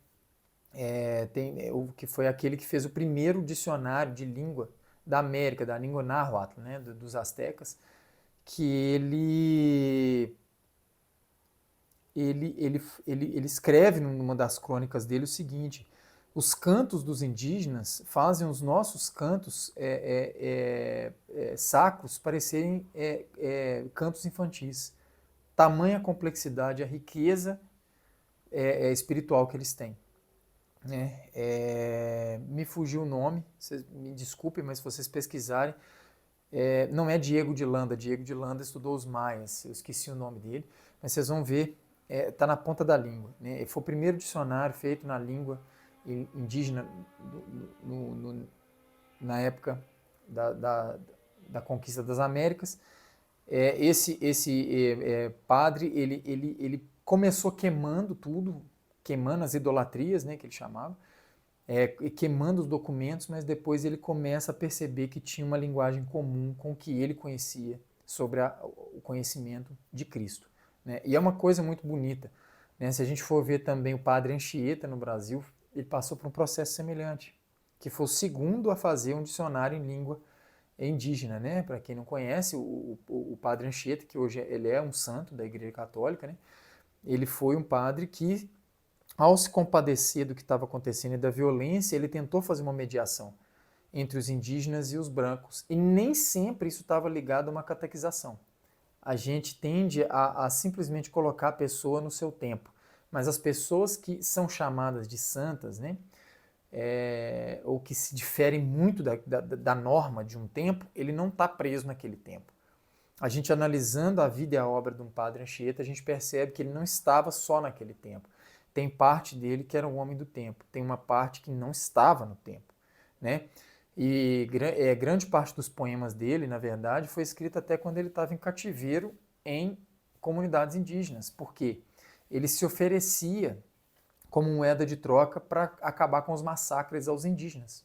Que foi aquele que fez o primeiro dicionário de língua da América, da língua náhuatl, né? Dos astecas, que ele escreve numa das crônicas dele o seguinte: os cantos dos indígenas fazem os nossos cantos sacros parecerem cantos infantis. Tamanha complexidade, a riqueza espiritual que eles têm. Né? Me fugiu o nome, me desculpem, mas se vocês pesquisarem, não é Diego de Landa. Diego de Landa estudou os maias, eu esqueci o nome dele, mas vocês vão ver, está na ponta da língua. Né? Foi o primeiro dicionário feito na língua indígena na época da conquista das Américas. Esse padre, ele começou queimando tudo, queimando as idolatrias, né, que ele chamava, queimando os documentos, mas depois ele começa a perceber que tinha uma linguagem comum com o que ele conhecia sobre o conhecimento de Cristo. Né? E é uma coisa muito bonita. Né? Se a gente for ver também o padre Anchieta no Brasil, ele passou por um processo semelhante, que foi o segundo a fazer um dicionário em língua indígena. Né? Para quem não conhece, o padre Anchieta, que hoje ele é um santo da Igreja Católica, né? Ele foi um padre que, ao se compadecer do que estava acontecendo e da violência, ele tentou fazer uma mediação entre os indígenas e os brancos. E nem sempre isso estava ligado a uma catequização. A gente tende a simplesmente colocar a pessoa no seu tempo. Mas as pessoas que são chamadas de santas, né, ou que se diferem muito da norma de um tempo, ele não está preso naquele tempo. A gente analisando a vida e a obra de um padre Anchieta, a gente percebe que ele não estava só naquele tempo. Tem parte dele que era um homem do tempo, tem uma parte que não estava no tempo. Né? E grande parte dos poemas dele, na verdade, foi escrita até quando ele estava em cativeiro em comunidades indígenas. Por quê? Ele se oferecia como moeda de troca para acabar com os massacres aos indígenas.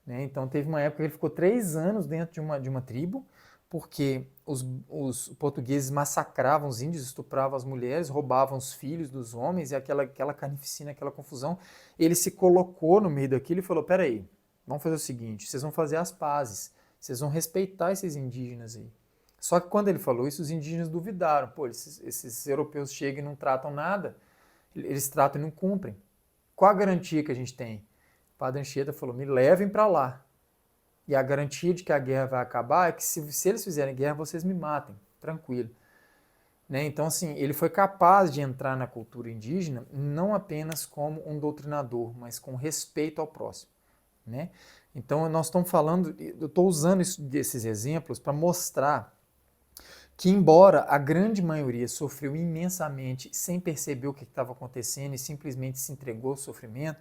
Né? Então teve uma época que ele ficou 3 anos dentro de uma tribo, porque os portugueses massacravam os índios, estupravam as mulheres, roubavam os filhos dos homens, e aquela carnificina, aquela confusão. Ele se colocou no meio daquilo e falou: peraí, vamos fazer o seguinte, vocês vão fazer as pazes, vocês vão respeitar esses indígenas aí. Só que quando ele falou isso, os indígenas duvidaram. Pô, esses europeus chegam e não tratam nada, eles tratam e não cumprem. Qual a garantia que a gente tem? O padre Anchieta falou: me levem para lá. E a garantia de que a guerra vai acabar é que se eles fizerem guerra, vocês me matem, tranquilo. Né? Então, assim, ele foi capaz de entrar na cultura indígena não apenas como um doutrinador, mas com respeito ao próximo. Né? Então, nós estamos falando, eu estou usando desses exemplos para mostrar que, embora a grande maioria sofreu imensamente sem perceber o que estava acontecendo e simplesmente se entregou ao sofrimento,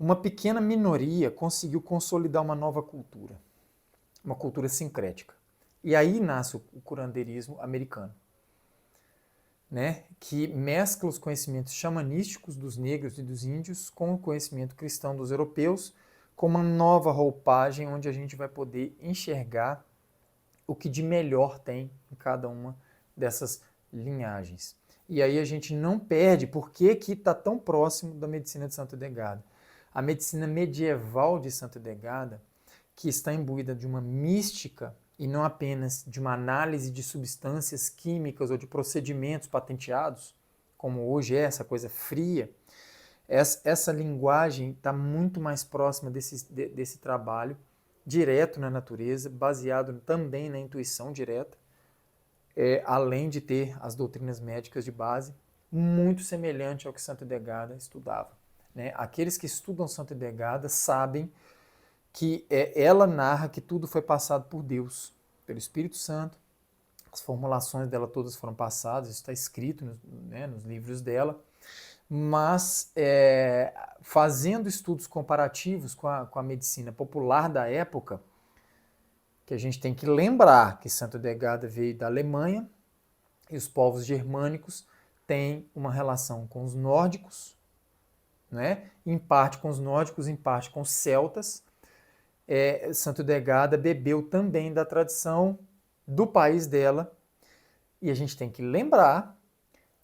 uma pequena minoria conseguiu consolidar uma nova cultura, uma cultura sincrética. E aí nasce o curandeirismo americano, né, que mescla os conhecimentos xamanísticos dos negros e dos índios com o conhecimento cristão dos europeus, com uma nova roupagem onde a gente vai poder enxergar o que de melhor tem em cada uma dessas linhagens. E aí a gente não perde por que está tão próximo da medicina de Santo Edgardo. A medicina medieval de Santo Edgardo, que está imbuída de uma mística e não apenas de uma análise de substâncias químicas ou de procedimentos patenteados, como hoje é essa coisa fria, essa linguagem está muito mais próxima desse trabalho direto na natureza, baseado também na intuição direta, além de ter as doutrinas médicas de base, muito semelhante ao que Santo Edegada estudava. Né? Aqueles que estudam Santo Edegada sabem que ela narra que tudo foi passado por Deus, pelo Espírito Santo, as formulações dela todas foram passadas, isso está escrito nos livros dela, mas fazendo estudos comparativos com a medicina popular da época, que a gente tem que lembrar que Santo Edegada veio da Alemanha e os povos germânicos têm uma relação com os nórdicos, né? Em parte com os nórdicos, em parte com os celtas. Santo Edegada bebeu também da tradição do país dela, e a gente tem que lembrar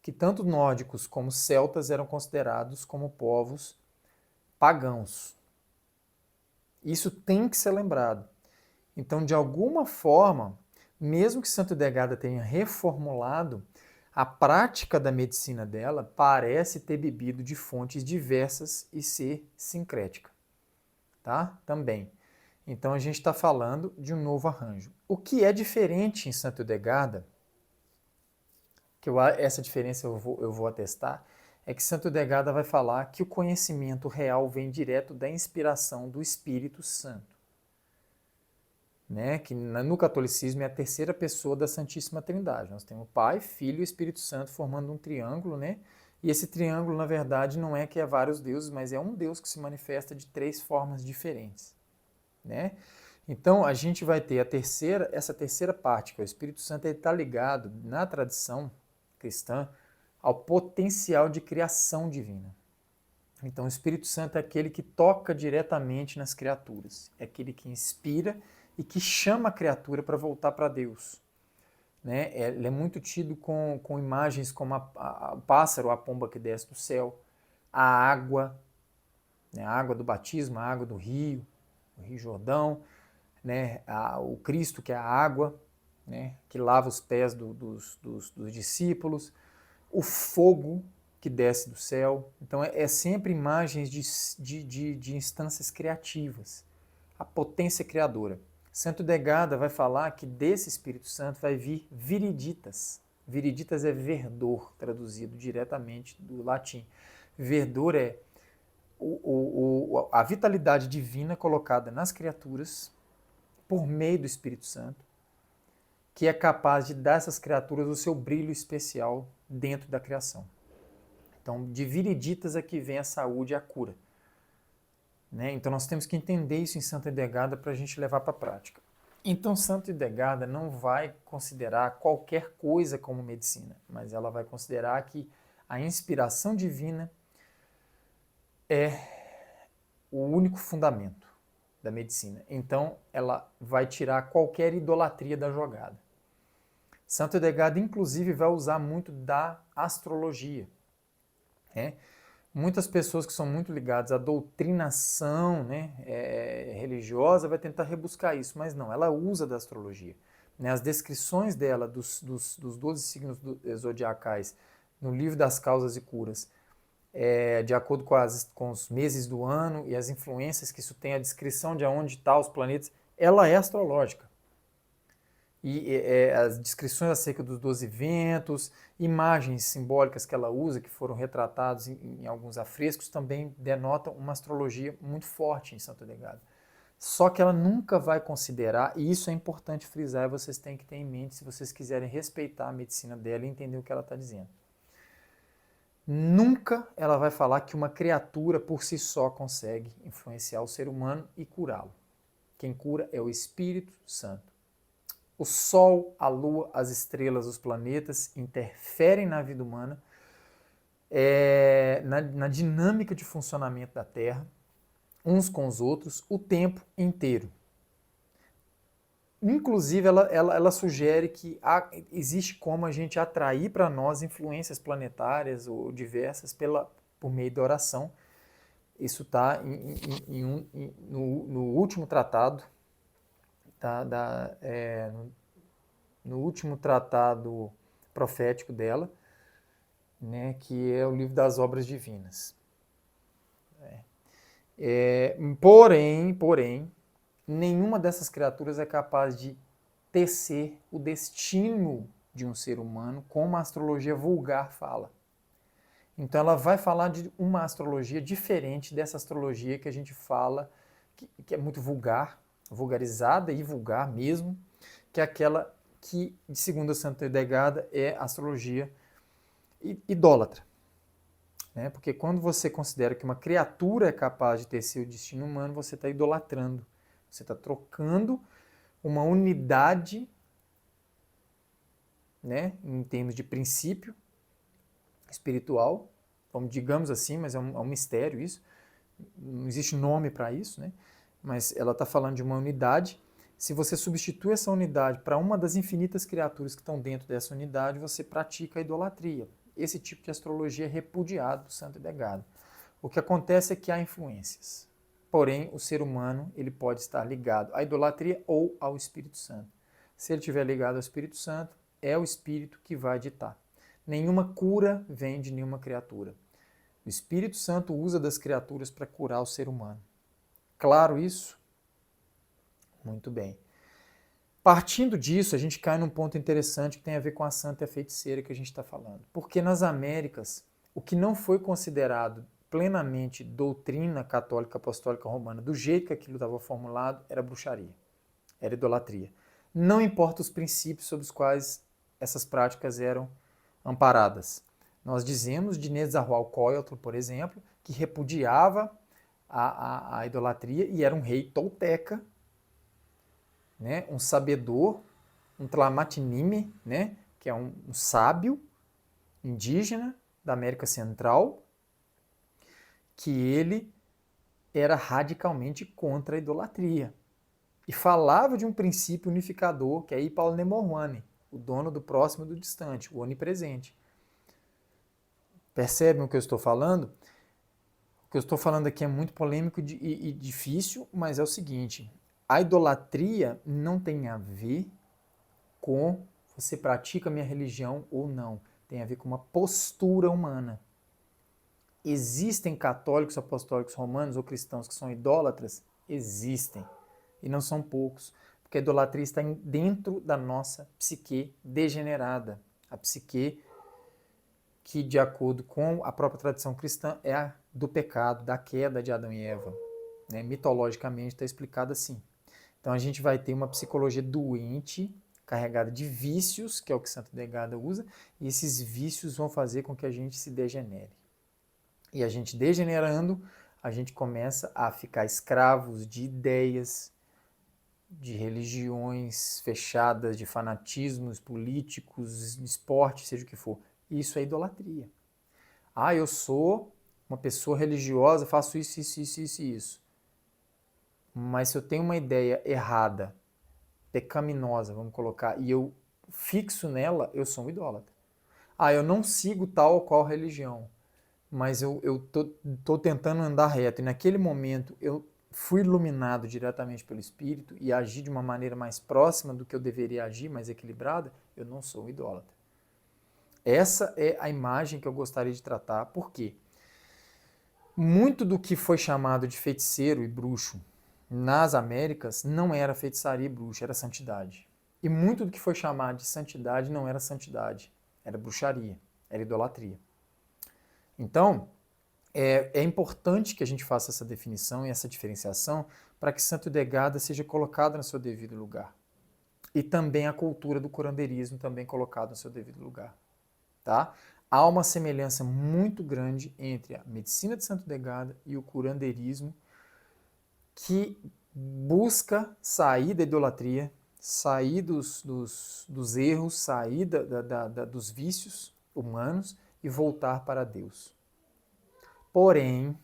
que tanto nórdicos como celtas eram considerados como povos pagãos. Isso tem que ser lembrado. Então, de alguma forma, mesmo que Santo Edegada tenha reformulado, a prática da medicina dela parece ter bebido de fontes diversas e ser sincrética. Tá? Também. Então, a gente está falando de um novo arranjo. O que é diferente em Santo Edegada, essa diferença eu vou atestar, é que Santo Edegada vai falar que o conhecimento real vem direto da inspiração do Espírito Santo. Né? Que no catolicismo é a terceira pessoa da Santíssima Trindade. Nós temos o Pai, Filho e Espírito Santo formando um triângulo, né? E esse triângulo, na verdade, não é que é vários deuses, mas é um Deus que se manifesta de três formas diferentes. Né? Então, a gente vai ter essa terceira parte, que é o Espírito Santo, ele está ligado, na tradição cristã, ao potencial de criação divina. Então, o Espírito Santo é aquele que toca diretamente nas criaturas, é aquele que inspira e que chama a criatura para voltar para Deus. Né? Ele é muito tido com imagens como o pássaro, a pomba que desce do céu, a água, né? A água do batismo, a água do rio, o Rio Jordão, né? O Cristo, que é a água, né? Que lava os pés dos discípulos, o fogo que desce do céu. Então, é sempre imagens de instâncias criativas, a potência criadora. Santo Edegada vai falar que desse Espírito Santo vai vir viriditas. Viriditas é verdor, traduzido diretamente do latim. Verdor é a vitalidade divina colocada nas criaturas por meio do Espírito Santo, que é capaz de dar a essas criaturas o seu brilho especial dentro da criação. Então, de viriditas é que vem a saúde e a cura. Né? Então, nós temos que entender isso em Santo Edegada para a gente levar para a prática. Então, Santo Edegada não vai considerar qualquer coisa como medicina, mas ela vai considerar que a inspiração divina é o único fundamento da medicina. Então, ela vai tirar qualquer idolatria da jogada. Santo Edegada, inclusive, vai usar muito da astrologia. Né? Muitas pessoas que são muito ligadas à doutrinação, né, religiosa vai tentar rebuscar isso, mas não, ela usa da astrologia. Né? As descrições dela dos 12 signos zodiacais no livro das causas e curas, de acordo com os meses do ano e as influências que isso tem, a descrição de onde estão os planetas, ela é astrológica. E as descrições acerca dos 12 ventos, imagens simbólicas que ela usa, que foram retratados em alguns afrescos, também denotam uma astrologia muito forte em Santo Edegada. Só que ela nunca vai considerar, e isso é importante frisar, e vocês têm que ter em mente se vocês quiserem respeitar a medicina dela e entender o que ela está dizendo. Nunca ela vai falar que uma criatura por si só consegue influenciar o ser humano e curá-lo. Quem cura é o Espírito Santo. O Sol, a Lua, as estrelas, os planetas interferem na vida humana, na dinâmica de funcionamento da Terra, uns com os outros, o tempo inteiro. Inclusive, ela sugere que existe como a gente atrair para nós influências planetárias ou diversas por meio da oração. Isso está no último tratado, no último tratado profético dela, né, que é o livro das obras divinas. Porém, nenhuma dessas criaturas é capaz de tecer o destino de um ser humano como a astrologia vulgar fala. Então ela vai falar de uma astrologia diferente dessa astrologia que a gente fala, que é muito vulgar, vulgarizada e vulgar mesmo, que é aquela que, segundo a Santa Edegada, é a astrologia idólatra. Né? Porque quando você considera que uma criatura é capaz de ter seu destino humano, você está idolatrando. Você está trocando uma unidade, né, em termos de princípio espiritual, digamos assim, mas é um mistério isso, não existe nome para isso, né? Mas ela está falando de uma unidade. Se você substitui essa unidade para uma das infinitas criaturas que estão dentro dessa unidade, você pratica a idolatria. Esse tipo de astrologia é repudiado do Santo Edegado. O que acontece é que há influências. Porém, o ser humano ele pode estar ligado à idolatria ou ao Espírito Santo. Se ele estiver ligado ao Espírito Santo, é o Espírito que vai ditar. Nenhuma cura vem de nenhuma criatura. O Espírito Santo usa das criaturas para curar o ser humano. Claro isso? Muito bem. Partindo disso, a gente cai num ponto interessante que tem a ver com a santa e a feiticeira que a gente está falando. Porque nas Américas, o que não foi considerado plenamente doutrina católica apostólica romana, do jeito que aquilo estava formulado, era bruxaria, era idolatria. Não importa os princípios sobre os quais essas práticas eram amparadas. Nós dizemos de Nezahualcóyotl, por exemplo, que repudiava a idolatria e era um rei tolteca, né, um sabedor, um Tlamatinime, né, que é um sábio indígena da América Central, que ele era radicalmente contra a idolatria e falava de um princípio unificador, que é Ipal Nemorwane, o dono do próximo e do distante, o onipresente. Percebem o que eu estou falando? O que eu estou falando aqui é muito polêmico e difícil, mas é o seguinte: a idolatria não tem a ver com você pratica a minha religião ou não. Tem a ver com uma postura humana. Existem católicos, apostólicos romanos ou cristãos que são idólatras? Existem. E não são poucos. Porque a idolatria está dentro da nossa psique degenerada. A psique que, de acordo com a própria tradição cristã, é a do pecado, da queda de Adão e Eva. Né? Mitologicamente está explicado assim. Então a gente vai ter uma psicologia doente, carregada de vícios, que é o que Santo Edegada usa, e esses vícios vão fazer com que a gente se degenere. E a gente degenerando, a gente começa a ficar escravos de ideias, de religiões fechadas, de fanatismos políticos, esporte, seja o que for. Isso é idolatria. Ah, eu sou uma pessoa religiosa, faço isso, isso, isso, isso e isso. Mas se eu tenho uma ideia errada, pecaminosa, vamos colocar, e eu fixo nela, eu sou um idólatra. Ah, eu não sigo tal ou qual religião, mas eu tô tentando andar reto. E naquele momento eu fui iluminado diretamente pelo Espírito e agi de uma maneira mais próxima do que eu deveria agir, mais equilibrada, eu não sou um idólatra. Essa é a imagem que eu gostaria de tratar. Por quê? Muito do que foi chamado de feiticeiro e bruxo nas Américas não era feitiçaria e bruxa, era santidade. E muito do que foi chamado de santidade não era santidade, era bruxaria, era idolatria. Então, é importante que a gente faça essa definição e essa diferenciação para que Santo Edegada seja colocado no seu devido lugar. E também a cultura do curandeirismo também colocada no seu devido lugar. Tá? Há uma semelhança muito grande entre a medicina de Santo Edegada e o curandeirismo, que busca sair da idolatria, sair dos erros, sair dos vícios humanos e voltar para Deus. Porém,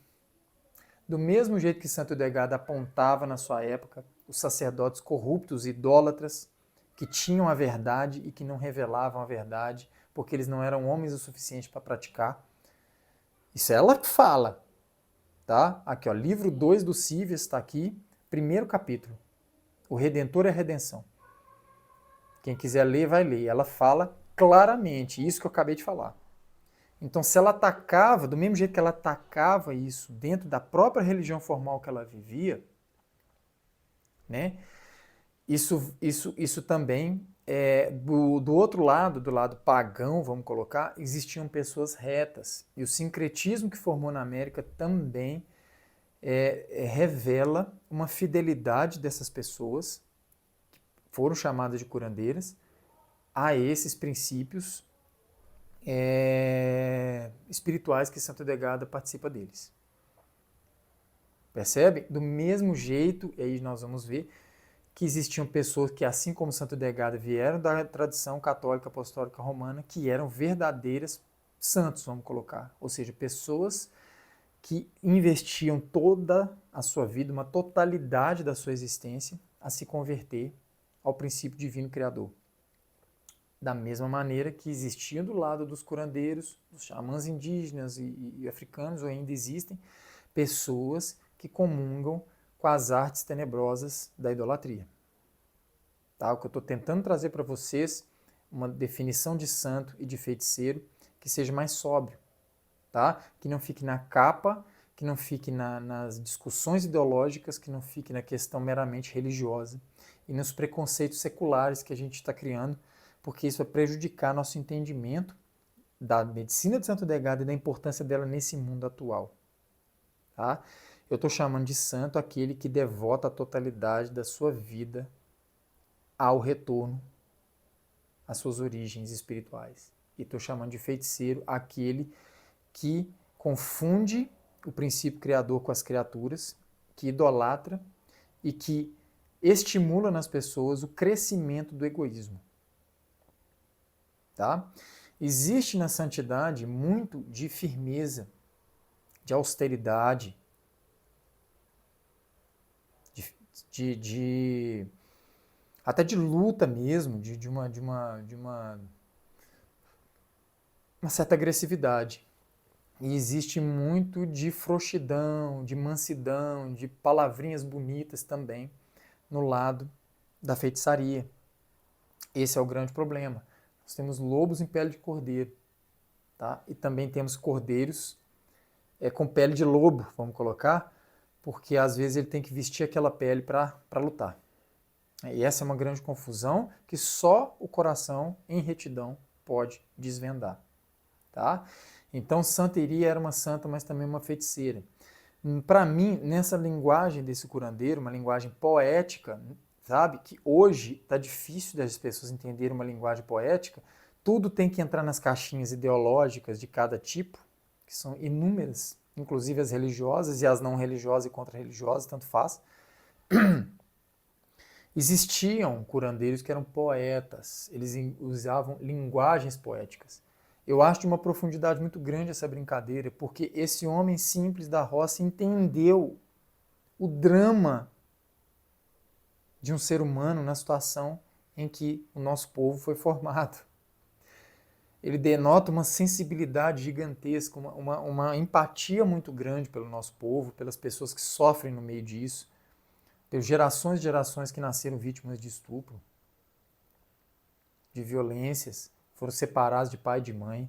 do mesmo jeito que Santo Edegada apontava na sua época os sacerdotes corruptos, idólatras, que tinham a verdade e que não revelavam a verdade, porque eles não eram homens o suficiente para praticar. Isso ela fala. Tá? Aqui, ó, livro 2 do Cívias está aqui, primeiro capítulo. O Redentor é a Redenção. Quem quiser ler, vai ler. Ela fala claramente isso que eu acabei de falar. Então, se ela atacava, do mesmo jeito que ela atacava isso dentro da própria religião formal que ela vivia, né, isso também do outro lado, do lado pagão, vamos colocar, existiam pessoas retas. E o sincretismo que formou na América também revela uma fidelidade dessas pessoas, que foram chamadas de curandeiras, a esses princípios espirituais que Santo Edgardo participa deles. Percebe? Do mesmo jeito, e aí nós vamos ver, que existiam pessoas que, assim como Santo Edgardo, vieram da tradição católica apostólica romana, que eram verdadeiras santos, vamos colocar. Ou seja, pessoas que investiam toda a sua vida, uma totalidade da sua existência, a se converter ao princípio divino criador. Da mesma maneira que existiam do lado dos curandeiros, dos xamãs indígenas e africanos, ou ainda existem, pessoas que comungam com as artes tenebrosas da idolatria. Tá? O que eu estou tentando trazer para vocês, uma definição de santo e de feiticeiro que seja mais sóbrio, tá? Que não fique na capa, que não fique nas discussões ideológicas, que não fique na questão meramente religiosa e nos preconceitos seculares que a gente está criando, porque isso vai prejudicar nosso entendimento da medicina de Santo Edgardo e da importância dela nesse mundo atual. Tá? Eu estou chamando de santo aquele que devota a totalidade da sua vida ao retorno às suas origens espirituais. E estou chamando de feiticeiro aquele que confunde o princípio criador com as criaturas, que idolatra e que estimula nas pessoas o crescimento do egoísmo. Tá? Existe na santidade muito de firmeza, de austeridade, até de luta mesmo, de uma certa agressividade. E existe muito de frouxidão, de mansidão, de palavrinhas bonitas também no lado da feitiçaria. Esse é o grande problema. Nós temos lobos em pele de cordeiro, tá? E também temos cordeiros com pele de lobo, vamos colocar, porque às vezes ele tem que vestir aquela pele para lutar. E essa é uma grande confusão que só o coração em retidão pode desvendar. Tá? Então, santeria era uma santa, mas também uma feiticeira. Para mim, nessa linguagem desse curandeiro, uma linguagem poética, sabe? Que hoje está difícil das pessoas entenderem uma linguagem poética, tudo tem que entrar nas caixinhas ideológicas de cada tipo, que são inúmeras, inclusive as religiosas e as não religiosas e contra-religiosas, tanto faz. Existiam curandeiros que eram poetas, eles usavam linguagens poéticas. Eu acho de uma profundidade muito grande essa brincadeira, porque esse homem simples da roça entendeu o drama de um ser humano na situação em que o nosso povo foi formado. Ele denota uma sensibilidade gigantesca, uma empatia muito grande pelo nosso povo, pelas pessoas que sofrem no meio disso. Tem gerações e gerações que nasceram vítimas de estupro, de violências, foram separados de pai e de mãe,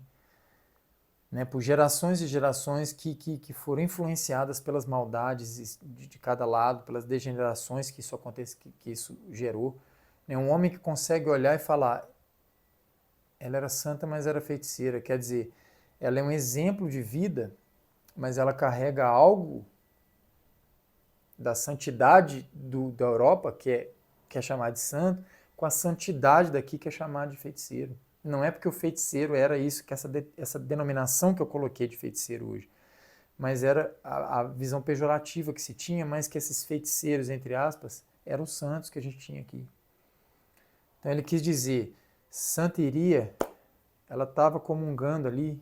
né, por gerações e gerações que foram influenciadas pelas maldades de cada lado, pelas degenerações que isso acontece, que isso gerou. Né, um homem que consegue olhar e falar, ela era santa, mas era feiticeira, quer dizer, ela é um exemplo de vida, mas ela carrega algo da santidade da Europa, que é chamado de santo, com a santidade daqui, que é chamado de feiticeiro. Não é porque o feiticeiro era isso, que essa denominação que eu coloquei de feiticeiro hoje, mas era a visão pejorativa que se tinha, mas que esses feiticeiros, entre aspas, eram os santos que a gente tinha aqui. Então ele quis dizer, santeria, ela estava comungando ali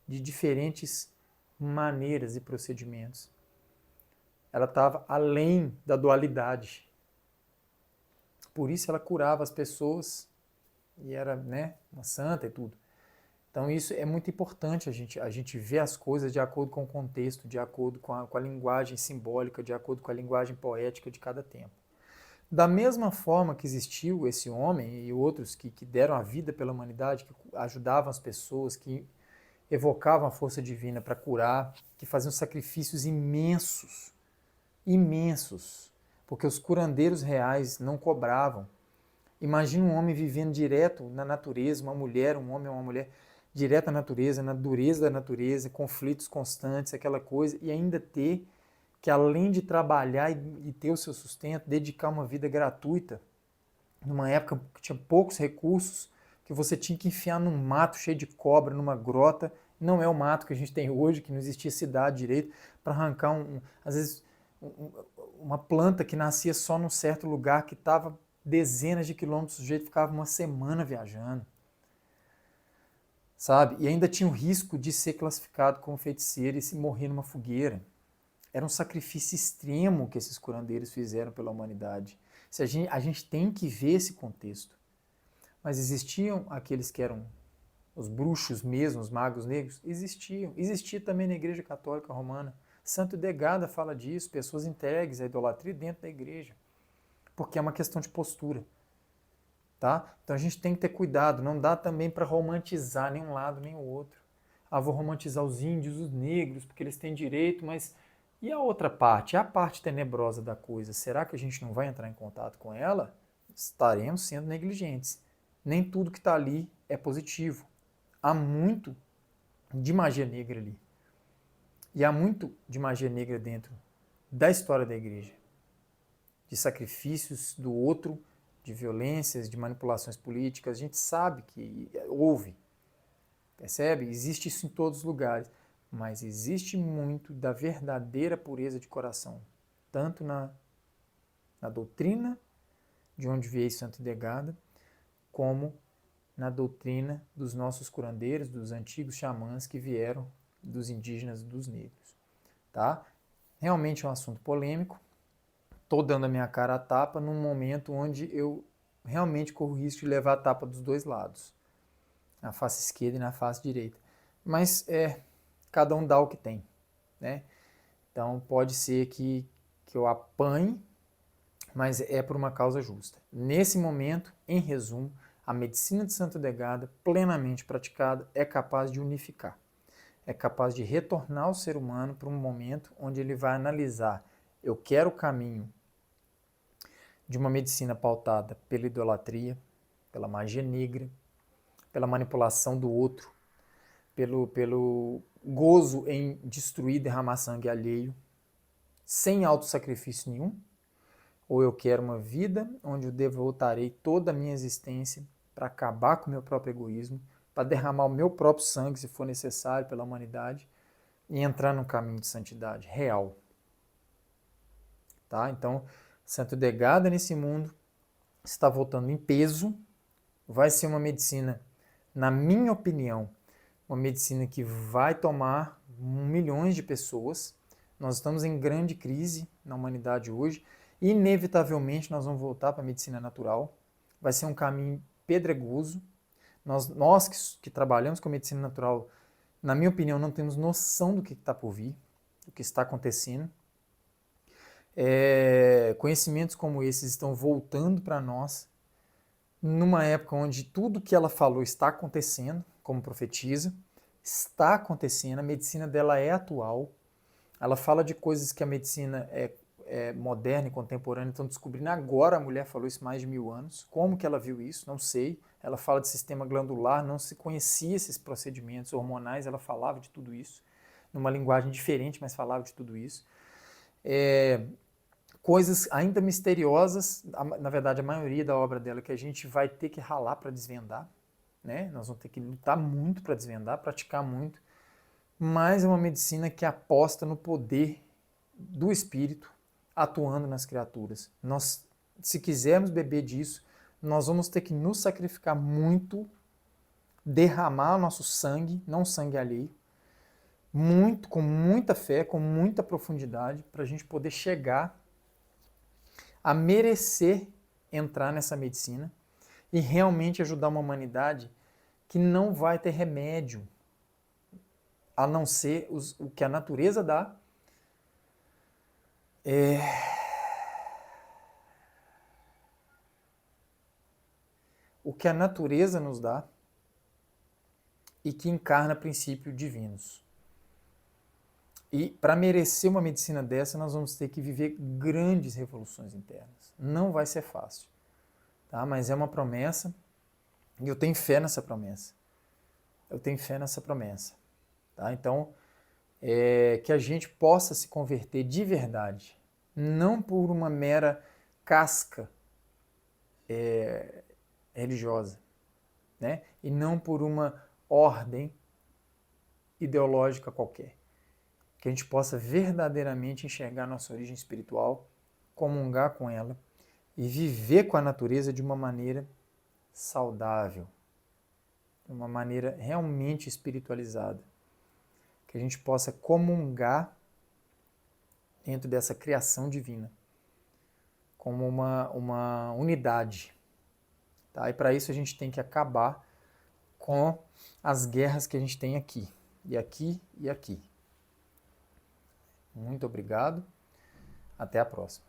de diferentes maneiras e procedimentos. Ela estava além da dualidade. Por isso ela curava as pessoas e era, né, uma santa e tudo. Então isso é muito importante, a gente ver as coisas de acordo com o contexto, de acordo com a linguagem simbólica, de acordo com a linguagem poética de cada tempo. Da mesma forma que existiu esse homem e outros que deram a vida pela humanidade, que ajudavam as pessoas, que evocavam a força divina para curar, que faziam sacrifícios imensos, imensos, porque os curandeiros reais não cobravam. Imagina um homem vivendo direto na natureza, uma mulher, um homem ou uma mulher, direto na natureza, na dureza da natureza, conflitos constantes, aquela coisa, e ainda ter que, além de trabalhar e ter o seu sustento, dedicar uma vida gratuita, numa época que tinha poucos recursos, que você tinha que enfiar num mato cheio de cobra, numa grota. Não é o mato que a gente tem hoje, que não existia cidade direito, para arrancar, às vezes, uma planta que nascia só num certo lugar, que estava dezenas de quilômetros, o sujeito ficava uma semana viajando. Sabe? E ainda tinha o risco de ser classificado como feiticeiro e se morrer numa fogueira. Era um sacrifício extremo que esses curandeiros fizeram pela humanidade. A gente tem que ver esse contexto. Mas existiam aqueles que eram os bruxos mesmo, os magos negros? Existiam. Existia também na Igreja Católica Romana. Santo Degada fala disso, pessoas entregues à idolatria dentro da igreja. Porque é uma questão de postura. Tá? Então a gente tem que ter cuidado, não dá também para romantizar nem um lado nem o outro. Ah, vou romantizar os índios, os negros, porque eles têm direito, mas e a outra parte, a parte tenebrosa da coisa, será que a gente não vai entrar em contato com ela? Estaremos sendo negligentes. Nem tudo que está ali é positivo. Há muito de magia negra ali. E há muito de magia negra dentro da história da igreja. De sacrifícios do outro, de violências, de manipulações políticas. A gente sabe que houve. Percebe? Existe isso em todos os lugares. Mas existe muito da verdadeira pureza de coração. Tanto na doutrina de onde veio Santo Degada, como na doutrina dos nossos curandeiros, dos antigos xamãs que vieram dos indígenas e dos negros. Tá? Realmente é um assunto polêmico. Estou dando a minha cara à tapa num momento onde eu realmente corro o risco de levar a tapa dos dois lados. Na face esquerda e na face direita. Mas cada um dá o que tem. Né? Então pode ser que eu apanhe, mas é por uma causa justa. Nesse momento, em resumo, a medicina de Santo Degada, plenamente praticada, é capaz de unificar. É capaz de retornar o ser humano para um momento onde ele vai analisar: eu quero o caminho de uma medicina pautada pela idolatria, pela magia negra, pela manipulação do outro, pelo gozo em destruir e derramar sangue alheio, sem autossacrifício nenhum, ou eu quero uma vida onde eu devotarei toda a minha existência para acabar com o meu próprio egoísmo, para derramar o meu próprio sangue, se for necessário, pela humanidade, e entrar num caminho de santidade real. Tá? Então, Santo Degada nesse mundo está voltando em peso, vai ser uma medicina, na minha opinião, uma medicina que vai tomar milhões de pessoas. Nós estamos em grande crise na humanidade hoje. Inevitavelmente nós vamos voltar para a medicina natural. Vai ser um caminho pedregoso. Nós que trabalhamos com medicina natural, na minha opinião, não temos noção do que está por vir, do que está acontecendo. Conhecimentos como esses estão voltando para nós numa época onde tudo que ela falou está acontecendo, como profetiza, está acontecendo, a medicina dela é atual, ela fala de coisas que a medicina moderna e contemporânea estão descobrindo agora. A mulher falou isso há mais de 1000 anos. Como que ela viu isso? Não sei. Ela fala de sistema glandular, não se conhecia esses procedimentos hormonais, ela falava de tudo isso, numa linguagem diferente, mas falava de tudo isso. Coisas ainda misteriosas, na verdade a maioria da obra dela, que a gente vai ter que ralar para desvendar, né? Nós vamos ter que lutar muito para desvendar, praticar muito, mas é uma medicina que aposta no poder do espírito atuando nas criaturas. Nós, se quisermos beber disso, nós vamos ter que nos sacrificar muito, derramar o nosso sangue, não sangue alheio, muito, com muita fé, com muita profundidade, para a gente poder chegar a merecer entrar nessa medicina e realmente ajudar uma humanidade que não vai ter remédio, a não ser o que a natureza dá. O que a natureza nos dá e que encarna princípios divinos. E para merecer uma medicina dessa, nós vamos ter que viver grandes revoluções internas. Não vai ser fácil. tá? Mas é uma promessa e eu tenho fé nessa promessa. Eu tenho fé nessa promessa, tá? Então, que a gente possa se converter de verdade, não por uma mera casca religiosa, né? E não por uma ordem ideológica qualquer. Que a gente possa verdadeiramente enxergar nossa origem espiritual, comungar com ela e viver com a natureza de uma maneira saudável, de uma maneira realmente espiritualizada. Que a gente possa comungar dentro dessa criação divina, como uma unidade. Tá? E para isso a gente tem que acabar com as guerras que a gente tem aqui, e aqui, e aqui. Muito obrigado. Até a próxima.